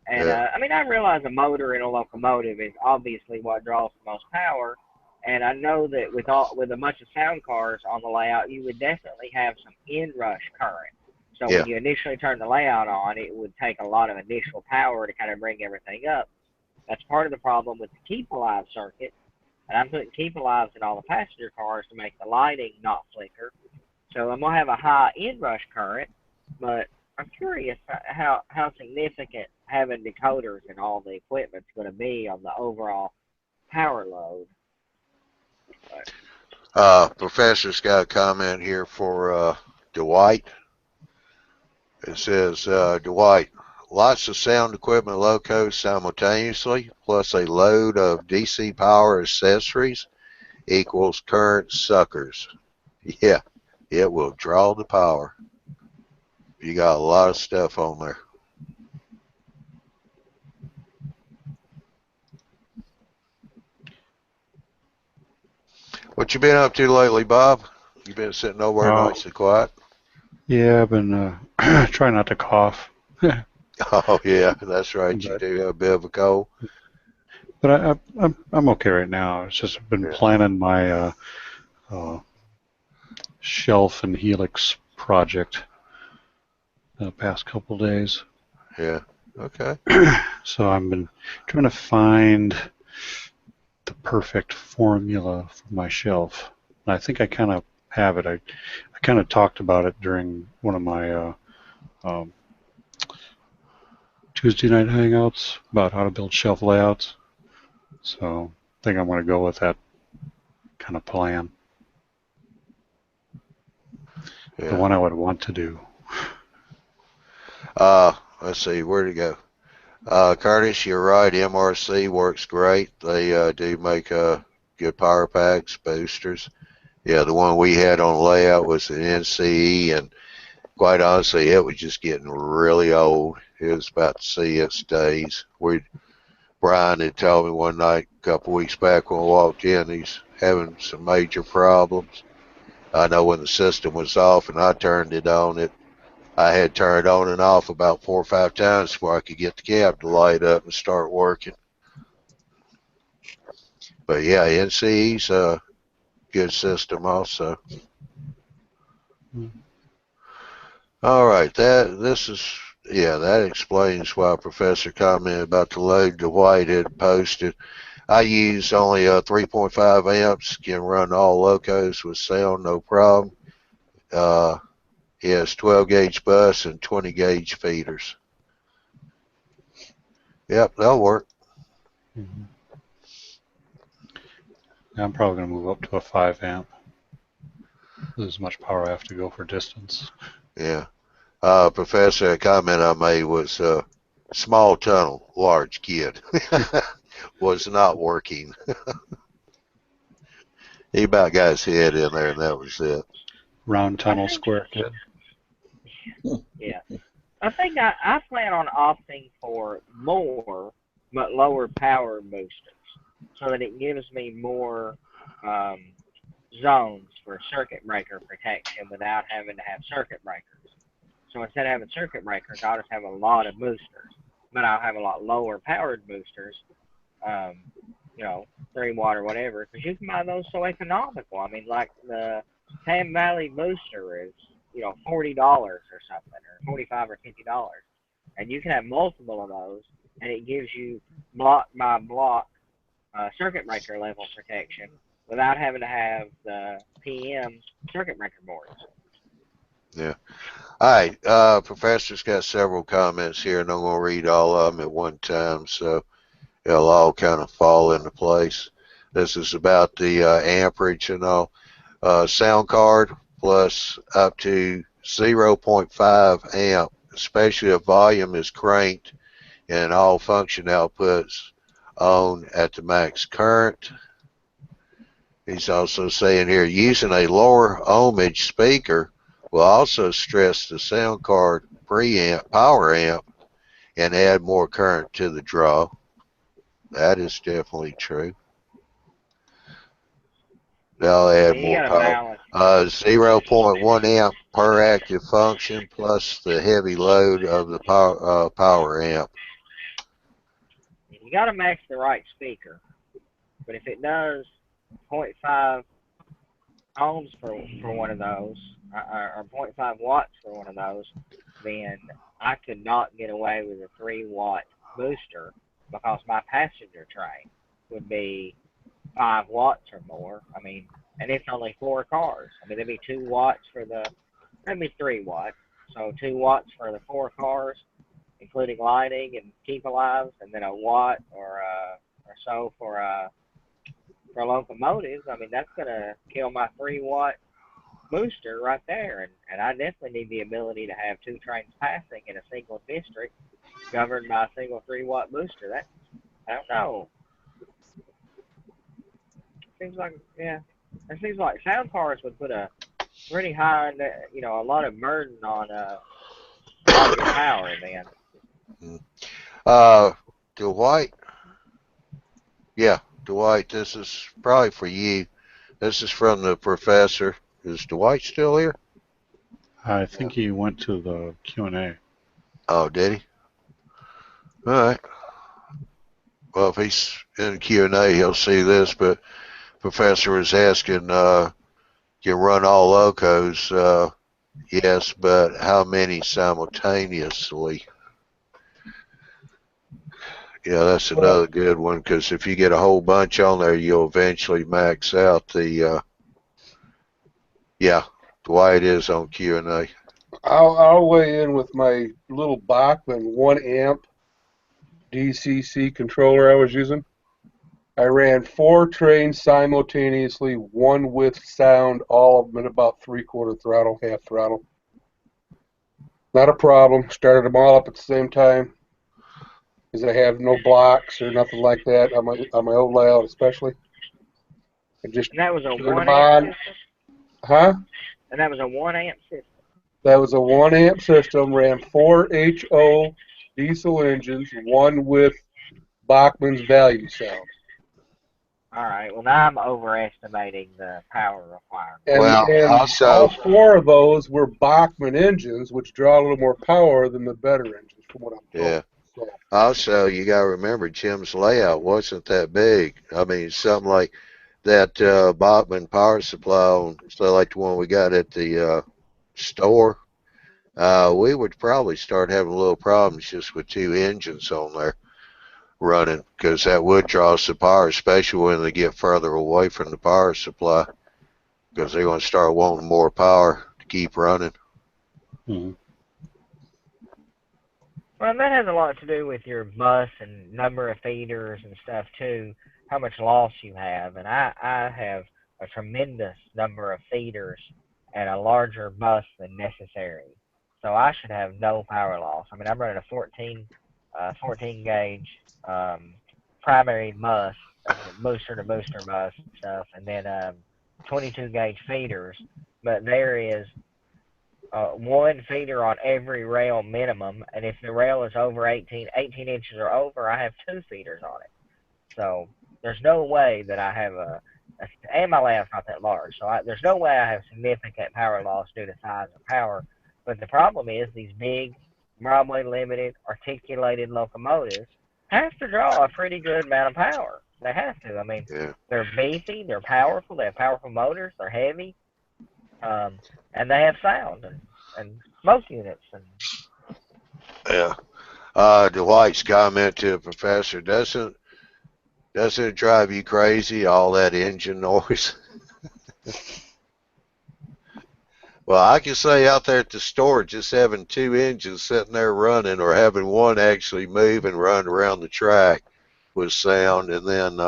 And, Yeah. I mean, I realize a motor in a locomotive is obviously what draws the most power. And I know that with a bunch of sound cars on the layout, you would definitely have some inrush current. So Yeah. when you initially turn the layout on, it would take a lot of initial power to kind of bring everything up. That's part of the problem with the Keep Alive circuit. And I'm putting Keep Alives in all the passenger cars to make the lighting not flicker. So I'm going to have a high inrush current, but I'm curious how significant having decoders and all the equipment is going to be on the overall power load. Professor's got a comment here for Dwight. It says, Dwight, lots of sound equipment locos simultaneously, plus a load of DC power accessories equals current suckers. Yeah, it will draw the power. You got a lot of stuff on there. What you been up to lately, Bob? You been sitting nowhere nice and quiet? Yeah, I've been trying not to cough. Oh yeah, that's right. You But, do have a bit of a cold. but I'm okay right now. It's just been planning my shelf and helix project the past couple days. Yeah. Okay. So I've been trying to find the perfect formula for my shelf. And I think I kind of have it. I kind of talked about it during one of my Tuesday night hangouts about how to build shelf layouts. So I think I'm going to go with that kind of plan. Yeah. The one I would want to do. Let's see, where'd it go? Curtis, you're right. MRC works great. They do make good power packs, boosters. Yeah, the one we had on layout was an NCE, and quite honestly, it was just getting really old. It was about to see its days. Brian had told me one night a couple weeks back when I walked in, he's having some major problems. I know when the system was off and I turned it on, I had turned on and off about 4 or 5 times before I could get the cab to light up and start working. But yeah, NCE's a good system also. All right, that explains why Professor commented about the load Dwight had posted. I use only 3.5 amps, can run all locos with sound, no problem. He has 12 gauge bus and 20 gauge feeders. Yep, that'll work. Mm-hmm. I'm probably going to move up to a 5 amp. There's as much power I have to go for distance. Yeah. Professor, a comment I made was small tunnel, large kid. Was not working. He about got his head in there and that was it. Round tunnel, square kid. Yeah. I think I plan on opting for more but lower power boosters so that it gives me more zones for circuit breaker protection without having to have circuit breakers. So instead of having circuit breakers, I'll just have a lot of boosters, but I'll have a lot lower powered boosters, 3 watt or whatever, because you can buy those so economical. I mean, like the Tam Valley booster is, $40 or something, or $45 or $50, and you can have multiple of those, and it gives you block by block circuit breaker level protection without having to have the PM circuit breaker boards. Yeah. All right. Professor's got several comments here, and I'm going to read all of them at one time, so it'll all kind of fall into place. This is about the amperage and all. Sound card plus up to 0.5 amp, especially if volume is cranked and all function outputs on at the max current. He's also saying here, using a lower ohmage speaker will also stress the sound card preamp, power amp, and add more current to the draw. That is definitely true. They'll add more power. 0.1 amp per active function plus the heavy load of the power amp. You got to match the right speaker, but if it does 0.5 ohms for one of those, or 0.5 watts for one of those, then I could not get away with a 3 watt booster because my passenger train would be 5 watts or more. I mean, and it's only 4 cars. I mean, there'd be 2 watts there'd be 3 watts. So 2 watts for the 4 cars, including lighting and keep alives, and then a watt or so for locomotives. I mean, that's gonna kill my 3 watt booster right there, and I definitely need the ability to have 2 trains passing in a single district governed by a single 3 watt booster. That, I don't know. Seems like, yeah, it seems like sound cars would put a pretty high, a lot of burden on all your power then. Dwight, this is probably for you. This is from the professor. Is Dwight still here? I think he went to the Q&A. Oh, did he? All right. Well, if he's in Q&A, he'll see this. But professor was asking, you run all locos? Yes, but how many simultaneously? Yeah, that's another good one, because if you get a whole bunch on there, you'll eventually max out the, yeah, Dwight is on Q&A. I'll weigh in with my little Bachmann 1 amp DCC controller I was using. I ran 4 trains simultaneously, one with sound, all of them at about 3/4 throttle, half throttle. Not a problem. Started them all up at the same time, because I have no blocks or nothing like that on my old layout, especially. I just And that was a turned 1 them amp on. system? Huh? And that was a 1 amp system? That was a 1 amp system, ran 4 HO diesel engines, one with Bachmann's value sound. All right. Well, now I'm overestimating the power requirement. And also, all 4 of those were Bachmann engines, which draw a little more power than the better engines, from what I'm told. yeah. So, Also, you got to remember, Jim's layout wasn't that big. I mean, something like that Bachmann power supply, so like the one we got at the store, we would probably start having a little problems just with 2 engines on there running, because that would draw some power, especially when they get further away from the power supply, because they're going to start wanting more power to keep running. Mm-hmm. Well, that has a lot to do with your bus and number of feeders and stuff too, how much loss you have. And I have a tremendous number of feeders and a larger bus than necessary. So I should have no power loss. I mean, I'm running a 14 gauge primary bus, booster to booster bus and stuff, and then 22 gauge feeders. But there is 1 feeder on every rail minimum, and if the rail is over 18 inches or over, I have 2 feeders on it. So there's no way that I have and my layout's not that large, so there's no way I have significant power loss due to size or power. But the problem is these big, Broadway limited, articulated locomotives have to draw a pretty good amount of power. They have to. I mean, they're beefy, they're powerful, they have powerful motors, they're heavy. And they have sound and smoke units. Yeah. Dwight's comment to the professor, doesn't it drive you crazy, all that engine noise? Well, I can say out there at the store, just having 2 engines sitting there running, or having one actually move and run around the track with sound, and then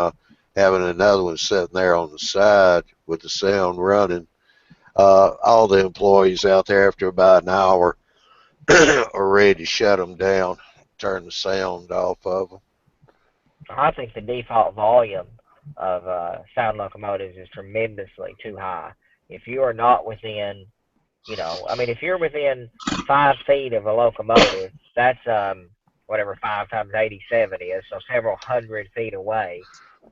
having another one sitting there on the side with the sound running. All the employees out there, after about an hour, are ready to shut them down, turn the sound off of them. I think the default volume of sound locomotives is tremendously too high. If you are not within, if you're within 5 feet of a locomotive, that's whatever 5 times 87 is, so several hundred feet away.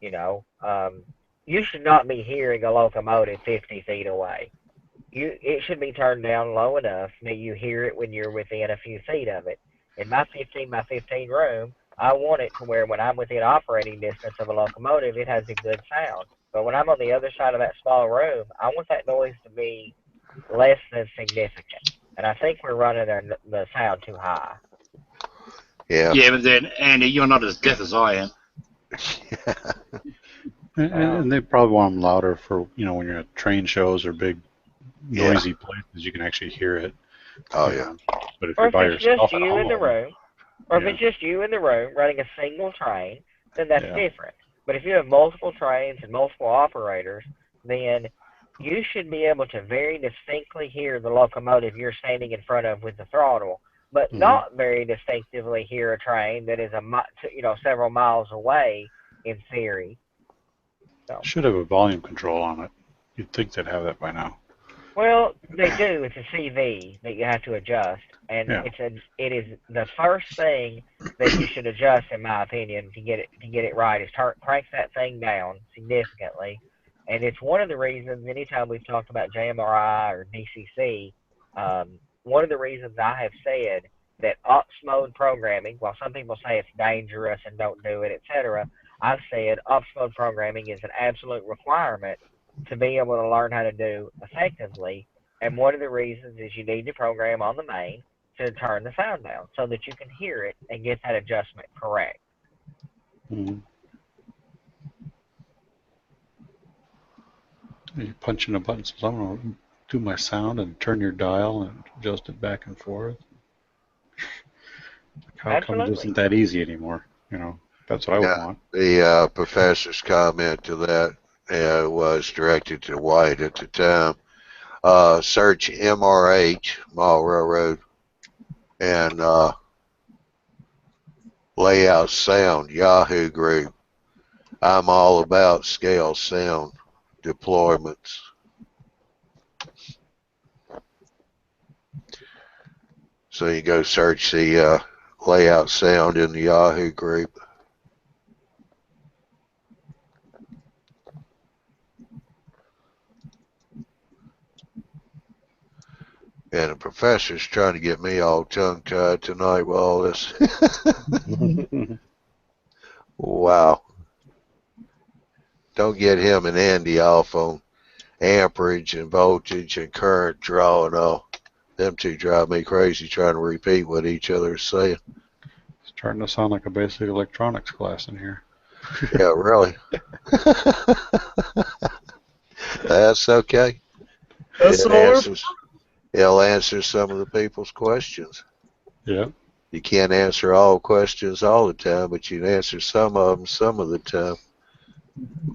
You should not be hearing a locomotive 50 feet away. It should be turned down low enough that you hear it when you're within a few feet of it. In my 15 by 15 room, I want it to where when I'm within operating distance of a locomotive, it has a good sound. But when I'm on the other side of that small room, I want that noise to be less than significant. And I think we're running the sound too high. Yeah. Yeah, but then, Andy, you're not as deaf as I am. And they probably want them louder for, when you're at train shows or big noisy places, you can actually hear it. Oh, yeah. But if you're by yourself at home, in the room, or if it's just you in the room running a single train, then that's different. But if you have multiple trains and multiple operators, then you should be able to very distinctly hear the locomotive you're standing in front of with the throttle, but not very distinctively hear a train that is several miles away in theory. So. Should have a volume control on it. You'd think they'd have that by now. Well, they do. It's a CV that you have to adjust, and it is the first thing that you should adjust, in my opinion, to get it right. Is crank that thing down significantly, And it's one of the reasons, anytime we've talked about JMRI or DCC, one of the reasons I have said that ops mode programming, while some people say it's dangerous and don't do it, etc., I've said ops mode programming is an absolute requirement to be able to learn how to do effectively. And one of the reasons is you need to program on the main to turn the sound down so that you can hear it and get that adjustment correct. Mm-hmm. You punch in a button, says, I'm going to do my sound and turn your dial and adjust it back and forth. How come it isn't that easy anymore? You know, that's what I would want. The professor's comment to that was directed to White at the time. Search MRH, Mall Railroad, and Layout Sound, Yahoo group. I'm all about scale sound deployments. So you go search the Layout Sound in the Yahoo group. And the professor's trying to get me all tongue-tied tonight with all this. Wow. Don't get him and Andy off on amperage and voltage and current draw and all. Them two drive me crazy trying to repeat what each other is saying. It's starting to sound like a basic electronics class in here. Yeah, really. That's okay. He'll answer some of the people's questions. Yeah. You can't answer all questions all the time, but you can answer some of them some of the time.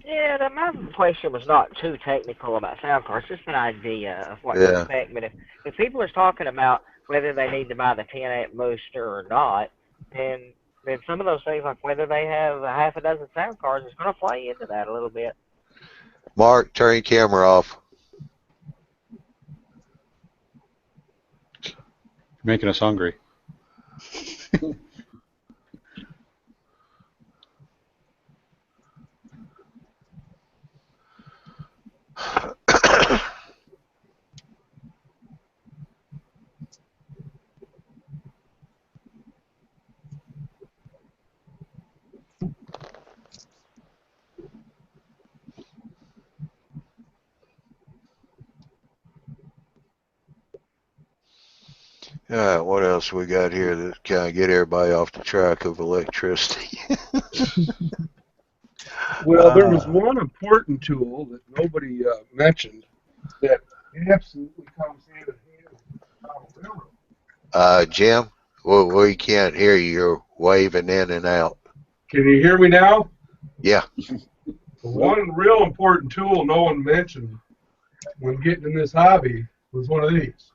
Yeah, my question was not too technical about sound cards, just an idea of what to expect. But if people are talking about whether they need to buy the 10-amp booster or not, then some of those things, like whether they have a half a dozen sound cards, is going to play into that a little bit. Mark, turn your camera off. You're making us hungry. All right, what else we got here to kind of get everybody off the track of electricity? Well, there was one important tool that nobody mentioned that absolutely comes hand in hand with railroad. Jim, we can't hear you. You're waving in and out. Can you hear me now? Yeah. One real important tool no one mentioned when getting in this hobby was one of these.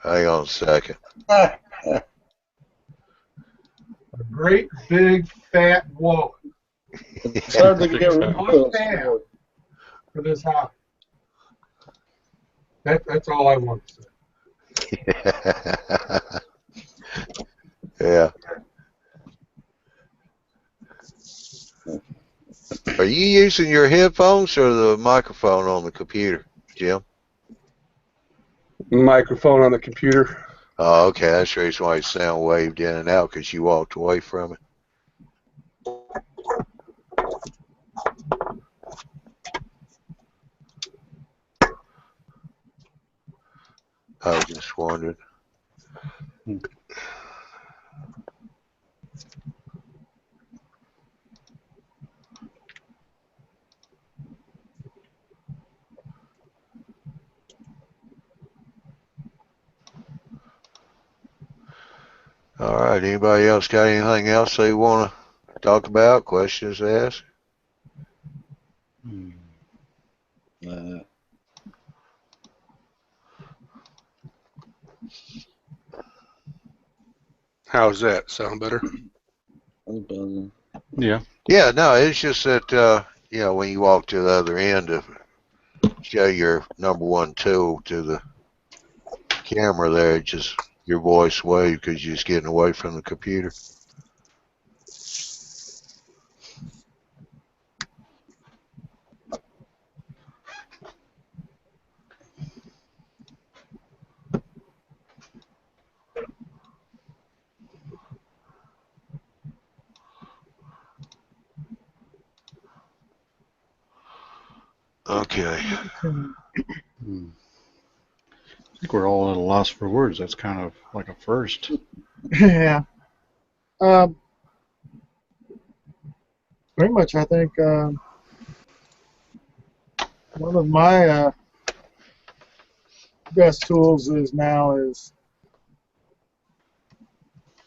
Hang on a second. A great big fat wallet. It's hard to get rid of those for this hobby. That's all I want to say. Yeah. Are you using your headphones or the microphone on the computer, Jim? Microphone on the computer. Oh, okay. That's the reason why it sound waved in and out, because you walked away from it. I just wondered. All right. Anybody else got anything else they want to talk about? Questions to ask? How's that? Sound better? Yeah. Yeah, no, it's just that, you know, when you walk to the other end to show your number one tool to the camera there, just your voice wave because you're just getting away from the computer. Okay. Hmm. I think we're all at a loss for words. That's kind of like a first. Yeah. Pretty much, I think one of my best tools is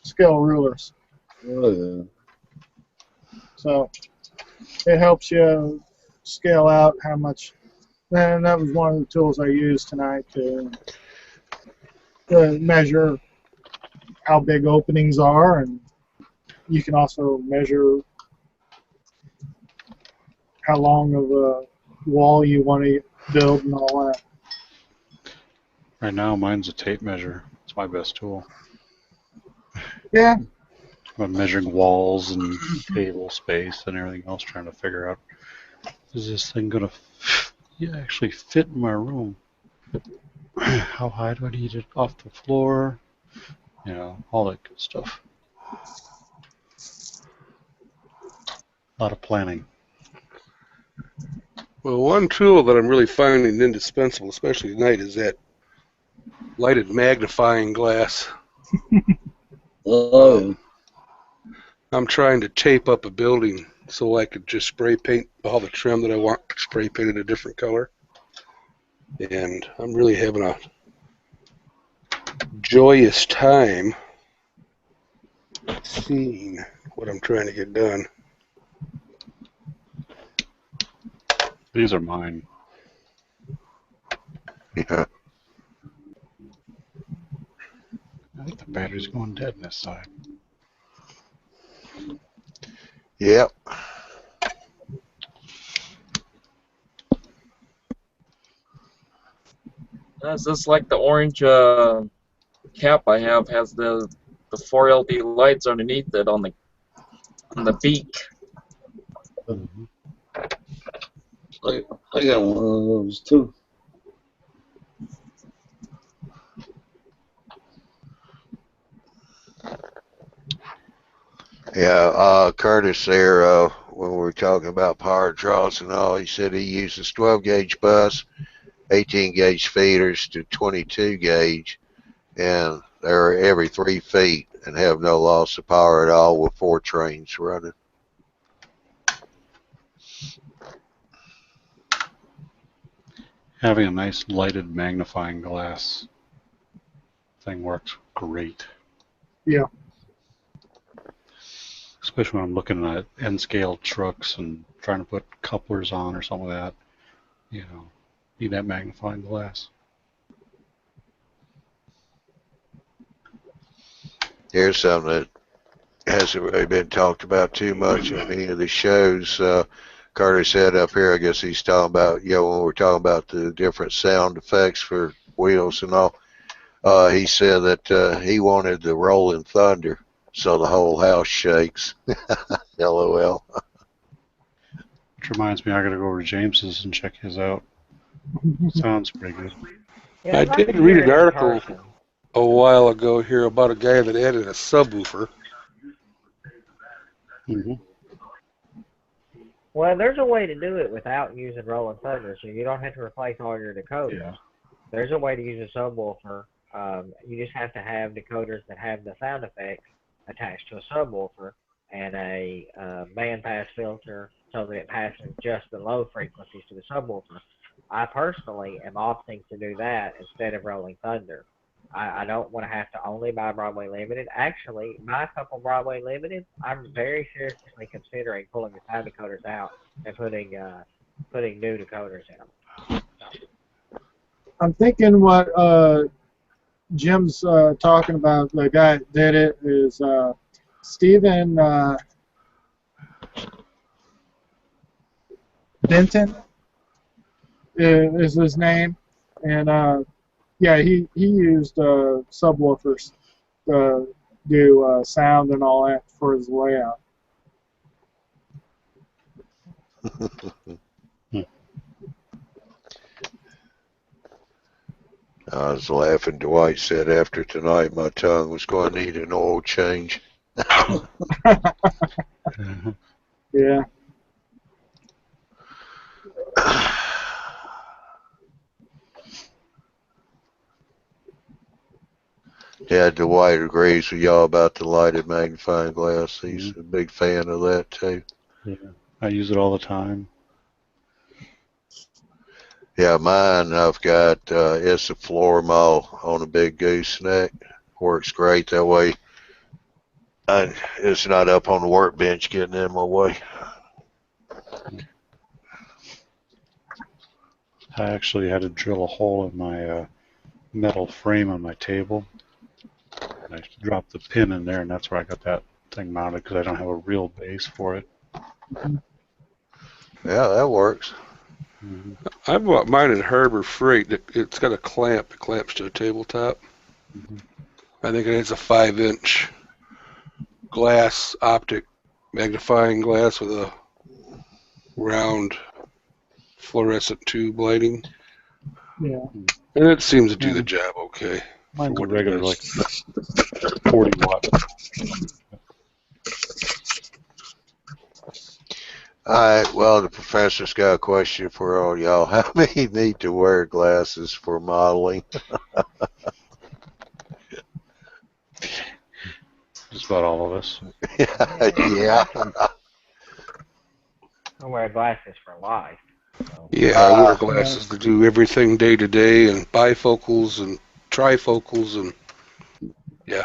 scale rulers. Oh, yeah. So it helps you scale out how much. And that was one of the tools I used tonight to measure how big openings are, and you can also measure how long of a wall you want to build and all that. Right now, mine's a tape measure. It's my best tool. Yeah. I'm measuring walls and table space and everything else, trying to figure out, is this thing going to actually fit in my room? How high do I need it off the floor? You know, all that good stuff. A lot of planning. Well, one tool that I'm really finding indispensable, especially tonight, is that lighted magnifying glass. Oh, yeah. I'm trying to tape up a building so I could just spray paint all the trim that I want spray painted a different color. And I'm really having a joyous time seeing what I'm trying to get done. These are mine. Yeah. I think the battery's going dead on this side. Yep. It's just like the orange cap I have has the 4 LED lights underneath it on the beak. Mm-hmm. I got one of those too. Yeah, Curtis there, when we were talking about power draws and all, he said he uses 12 gauge bus, 18 gauge feeders to 22 gauge, and they're every 3 feet and have no loss of power at all with 4 trains running. Having a nice lighted magnifying glass thing works great. Yeah. Especially when I'm looking at N-scale trucks and trying to put couplers on or something like that. You know, need that magnifying glass. Here's something that hasn't really been talked about too much on any of the shows. Carter said up here, I guess he's talking about, you know, when we're talking about the different sound effects for wheels and all, he said that he wanted the rolling thunder so the whole house shakes. LOL. Which reminds me, I gotta go over to James's and check his out. Sounds pretty good. Yeah, I I'd like did to read hear an it in article person. a while ago here about a guy that added a subwoofer. Mm-hmm. Well, there's a way to do it without using Rolling Thunder, so you don't have to replace all your decoders. Yeah. There's a way to use a subwoofer. You just have to have decoders that have the sound effects attached to a subwoofer and a bandpass filter so that it passes just the low frequencies to the subwoofer. I personally am opting to do that instead of Rolling Thunder. I don't want to have to only buy Broadway Limited. Actually, my couple Broadway Limited, I'm very seriously considering pulling the sound decoders out and putting new decoders in them. I'm thinking what Jim's talking about, the guy that did it, is Stephen Benton is his name, and yeah, he used subwoofers to do sound and all that for his layout. I was laughing. Dwight said after tonight my tongue was going to need an oil change. Yeah. agrees with y'all about the lighted magnifying glass. He's a big fan of that too. Yeah, I use it all the time. Yeah, mine, I've got, it's a floor model on a big gooseneck. Works great that way. It's not up on the workbench getting in my way. I actually had to drill a hole in my metal frame on my table. And I dropped the pin in there, and that's where I got that thing mounted because I don't have a real base for it. Yeah, that works. I bought mine at Harbor Freight. It's got a clamp. It clamps to a tabletop. I think it has a 5-inch glass optic magnifying glass with a round fluorescent tube lighting. Yeah. And it seems to do the job okay. Mine's a regular, like 40 watt. All right, well, the professor's got a question for all y'all. How many need to wear glasses for modeling? Just about all of us. Yeah. I wear glasses for life. So. Yeah, I wear glasses to do everything day to day, and bifocals and trifocals, and yeah.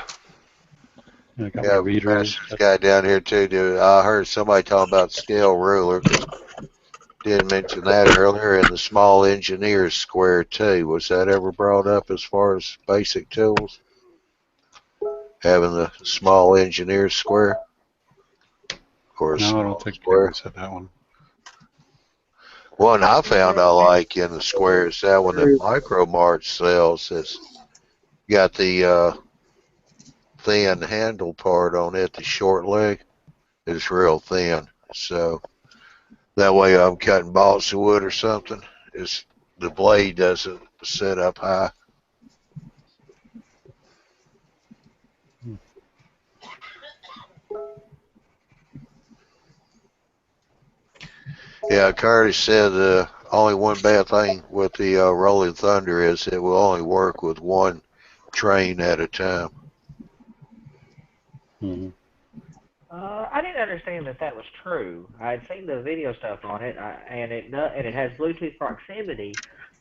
I got Yeah, readers. professor's guy down here too. Dude, I heard somebody talking about scale ruler. Didn't mention that earlier, and the small engineer's square too. Was that ever brought up as far as basic tools? Having the small engineer's square? Or a No, I small don't think square? I said that one. One I found I like in the square is that one that Micro Mart sells. It's got the thin handle part on it, the short leg. It's real thin. So that way I'm cutting balsa wood or something, the blade doesn't sit up high. Yeah, Curtis said only one bad thing with the Rolling Thunder is it will only work with one train at a time. I didn't understand that was true. I had seen the video stuff on it, and it has Bluetooth proximity.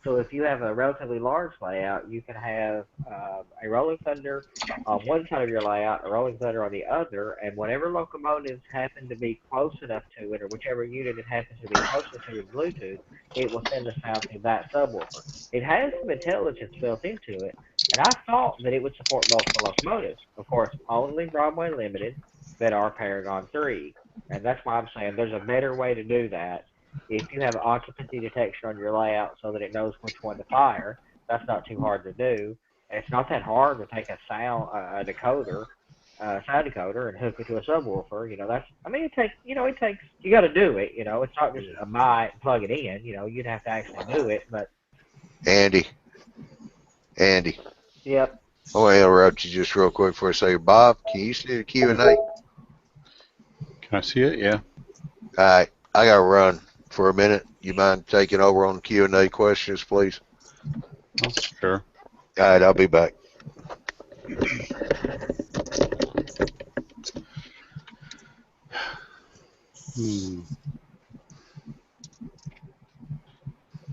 So if you have a relatively large layout, you can have a Rolling Thunder on one side of your layout, a Rolling Thunder on the other, and whatever locomotives happen to be close enough to it, or whichever unit it happens to be closest to with Bluetooth, it will send the sound to that subwoofer. It has some intelligence built into it, and I thought that it would support multiple locomotives. Of course, only Broadway Limited that are Paragon 3. And that's why I'm saying there's a better way to do that. If you have occupancy detection on your layout so that it knows which one to fire, that's not too hard to do. And it's not that hard to take a sound decoder, sound decoder, and hook it to a subwoofer. You takes, you got to do it. It's not just a buy and plug it in. You'd have to actually do it. But Andy. Yep. I want to interrupt you just real quick for a second. Bob, can you see the Q&A? Can I see it? Yeah. All right, I got to run for a minute. You mind taking over on the Q&A questions, please? Oh, sure. All right, I'll be back.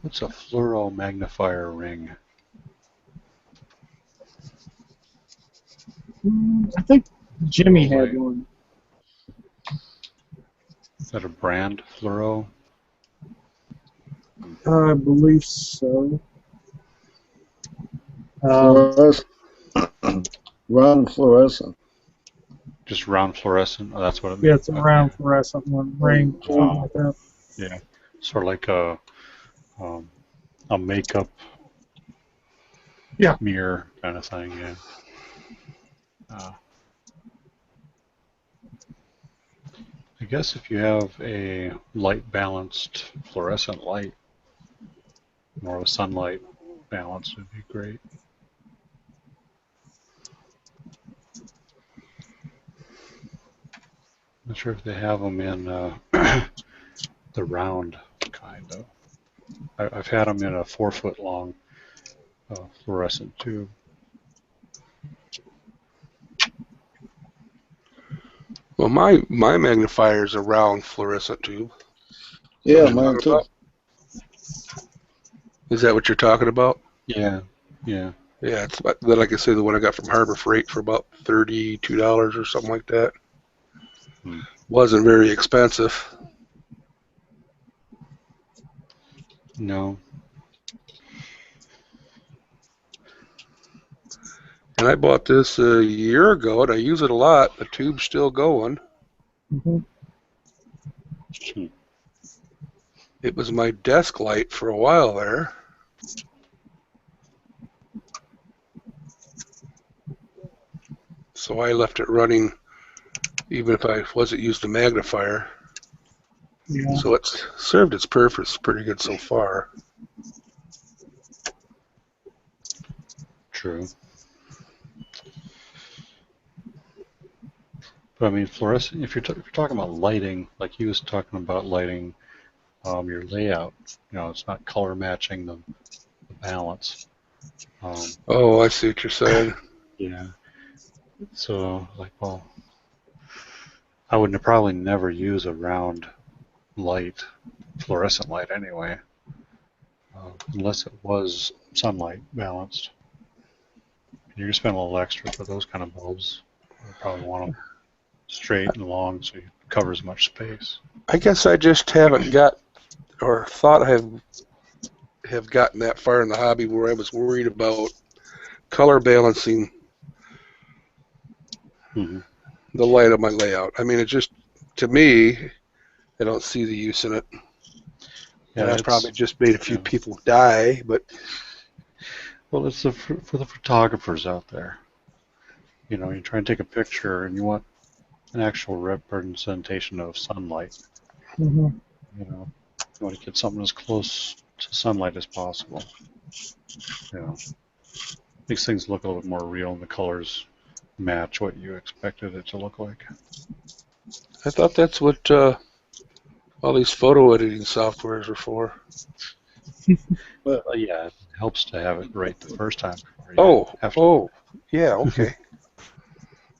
What's a fluoro magnifier ring? I think Jimmy had one. Is that a brand, fluoro? I believe so. Round fluorescent. Just round fluorescent? Oh, that's what it means. Yeah, it's a round fluorescent one, ring, something like that. Yeah, sort of like a makeup mirror kind of thing, yeah. I guess if you have a light balanced fluorescent light, more of a sunlight balance would be great. Not sure if they have them in the round kind of. I've had them in a 4-foot long fluorescent tube. Well, my magnifier is a round fluorescent tube. Yeah, What you're mine talking too. about? Is that what you're talking about? Yeah, yeah. Yeah, it's about, like I say, the one I got from Harbor Freight for about $32 or something like that. Wasn't very expensive. No. And I bought this a year ago, and I use it a lot. The tube's still going. Mm-hmm. It was my desk light for a while there. So I left it running even if I wasn't using the magnifier. Yeah. So it's served its purpose pretty good so far. True. But I mean, fluorescent. If you're talking about lighting, like he was talking about lighting, your layout. It's not color matching the balance. Oh, I see what you're saying. Yeah. So, like, well, I would probably never use a round light, fluorescent light anyway, unless it was sunlight balanced. You're gonna spend a little extra for those kind of bulbs. You probably want them straight and long so you cover as much space. I guess I just haven't got, or thought I have gotten that far in the hobby where I was worried about color balancing the light of my layout. I mean, it just, to me, I don't see the use in it. Yeah, and I probably just made a few people die, but... Well, it's for the photographers out there. You try and take a picture and you want an actual representation of sunlight. Mm-hmm. You want to get something as close to sunlight as possible. Makes things look a little bit more real and the colors match what you expected it to look like. I thought that's what all these photo editing softwares are for. Well, yeah, it helps to have it right the first time. Yeah, okay.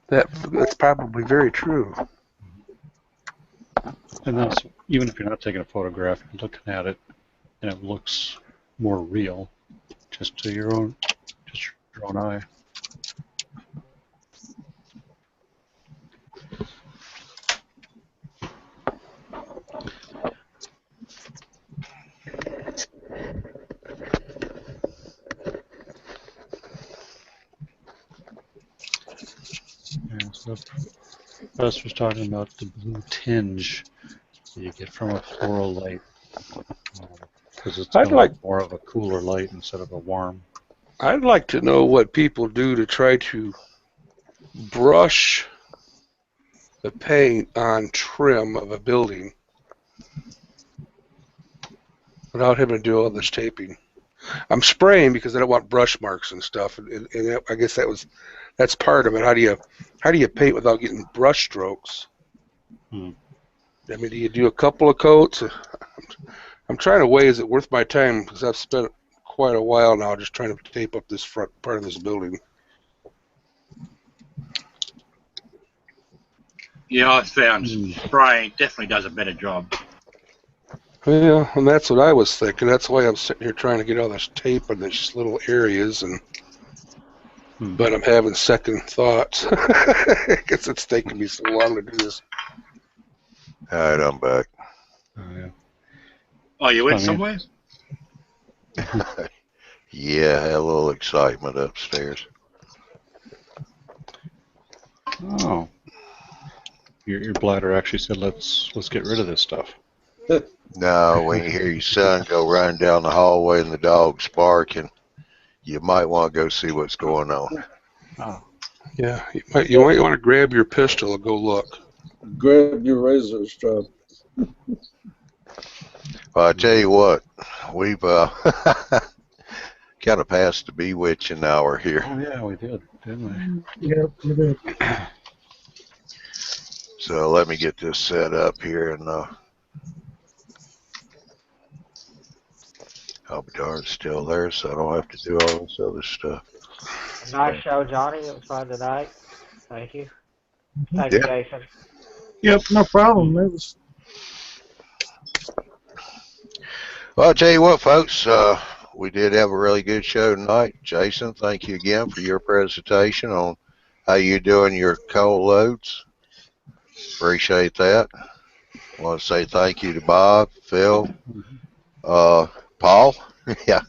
That's probably very true. And that's even if you're not taking a photograph, you're looking at it, and it looks more real, just to your own eye. And so Russ was talking about the blue tinge that you get from a floral light, because it's more of a cooler light instead of a warm. I'd like to know what people do to try to brush the paint on trim of a building without having to do all this taping. I'm spraying because I don't want brush marks and stuff, and I guess that's part of it. How do you paint without getting brush strokes? I mean, do you do a couple of coats? I'm trying to weigh, is it worth my time? Because I've spent quite a while now just trying to tape up this front part of this building. Yeah, I found spraying definitely does a better job. Yeah, and that's what I was thinking. That's why I'm sitting here trying to get all this tape in these little areas, but I'm having second thoughts. I guess it's taking me so long to do this. All right, I'm back. Oh, you went somewhere? Yeah, had a little excitement upstairs. Oh, your bladder actually said let's get rid of this stuff. No, when you hear your son go running down the hallway and the dog's barking, you might want to go see what's going on. Oh. Yeah, you might want to grab your pistol and go look. Grab your razor strap. Well, I tell you what, we've kind of passed the bewitching hour here. Oh yeah, we did, didn't we? Yep, we did. So let me get this set up here, and I'll be darn still there, so I don't have to do all this other stuff. Nice show, Johnny. It was fun tonight. Thank you. Thank you, Jason. Yep, no problem. It was Well, I'll tell you what, folks, we did have a really good show tonight. Jason, thank you again for your presentation on how you're doing your coal loads. Appreciate that. I want to say thank you to Bob, Phil, Paul, yeah,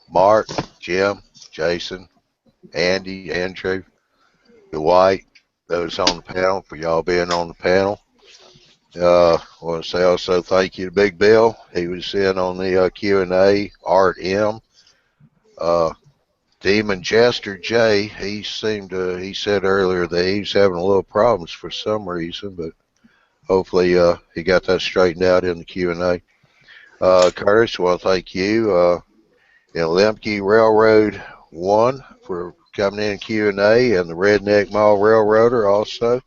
Mark, Jim, Jason, Andy, Andrew, Dwight, those on the panel, for y'all being on the panel. I want to say also thank you to Big Bill. He was in on the Q&A. Art M. Demon Jester J. He said earlier that he's having a little problems for some reason, but hopefully he got that straightened out in the Q&A. Curtis, well, thank you. Lemke Railroad 1 for coming in Q&A, and the Redneck Mall Railroader also.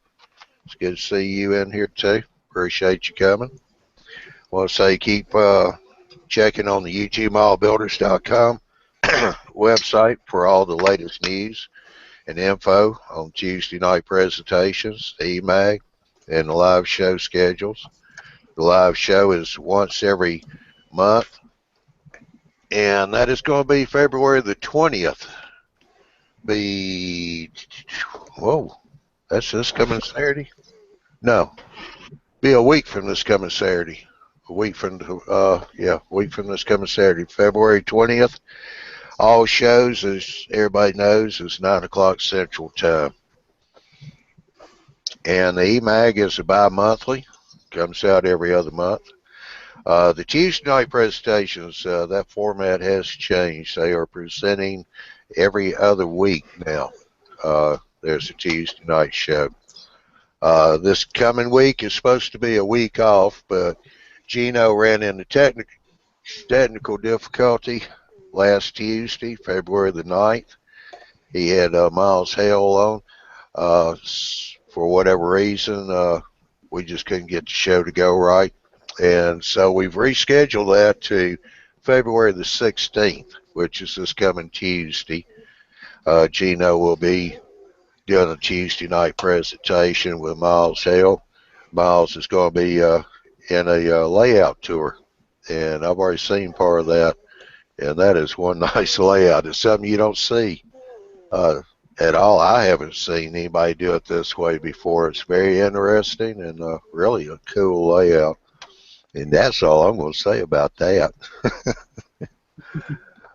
It's good to see you in here too. Appreciate you coming. Want to say keep checking on the UGMallbuilders.com website for all the latest news and info on Tuesday night presentations, the EMAG, and the live show schedules. The live show is once every month, and that is going to be February the 20th. Whoa, that's this coming Saturday? No, be a week from this coming Saturday. A week from this coming Saturday, February 20th. All shows, as everybody knows, is 9 o'clock Central Time. And the EMAG is a bi-monthly, comes out every other month. The Tuesday night presentations, that format has changed. They are presenting every other week now. There's a Tuesday night show. This coming week is supposed to be a week off, but Gino ran into technical difficulty last Tuesday, February the 9th. He had Miles Hale on. For whatever reason, we just couldn't get the show to go right. And so we've rescheduled that to February the 16th, which is this coming Tuesday. Gino will be doing a Tuesday night presentation with Miles Hale. Miles is going to be in a layout tour, and I've already seen part of that, and that is one nice layout. It's something you don't see at all. I haven't seen anybody do it this way before. It's very interesting and really a cool layout, and that's all I'm going to say about that.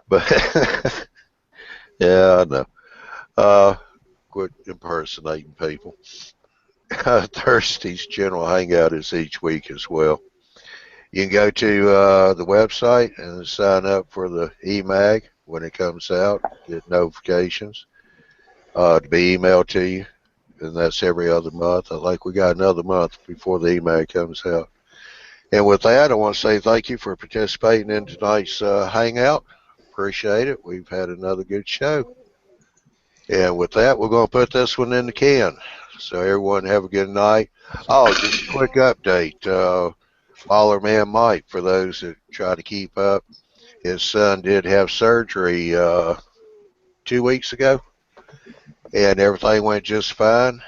But yeah, I know. Quit impersonating people. Thursday's general hangout is each week as well. You can go to the website and sign up for the EMAG when it comes out, get notifications to be emailed to you, and that's every other month. I think we got another month before the EMAG comes out. And with that, I want to say thank you for participating in tonight's hangout. Appreciate it. We've had another good show. And with that, we're going to put this one in the can. So everyone have a good night. Oh, just a quick update. Baller Man Mike, for those that try to keep up, his son did have surgery 2 weeks ago, and everything went just fine.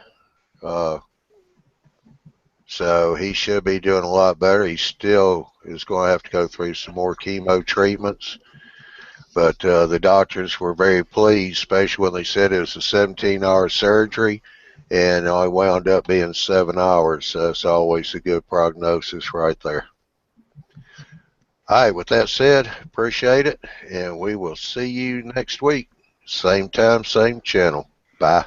So he should be doing a lot better. He still is going to have to go through some more chemo treatments. But the doctors were very pleased, especially when they said it was a 17-hour surgery, and I wound up being 7 hours. So it's always a good prognosis right there. All right, with that said, appreciate it, and we will see you next week. Same time, same channel. Bye.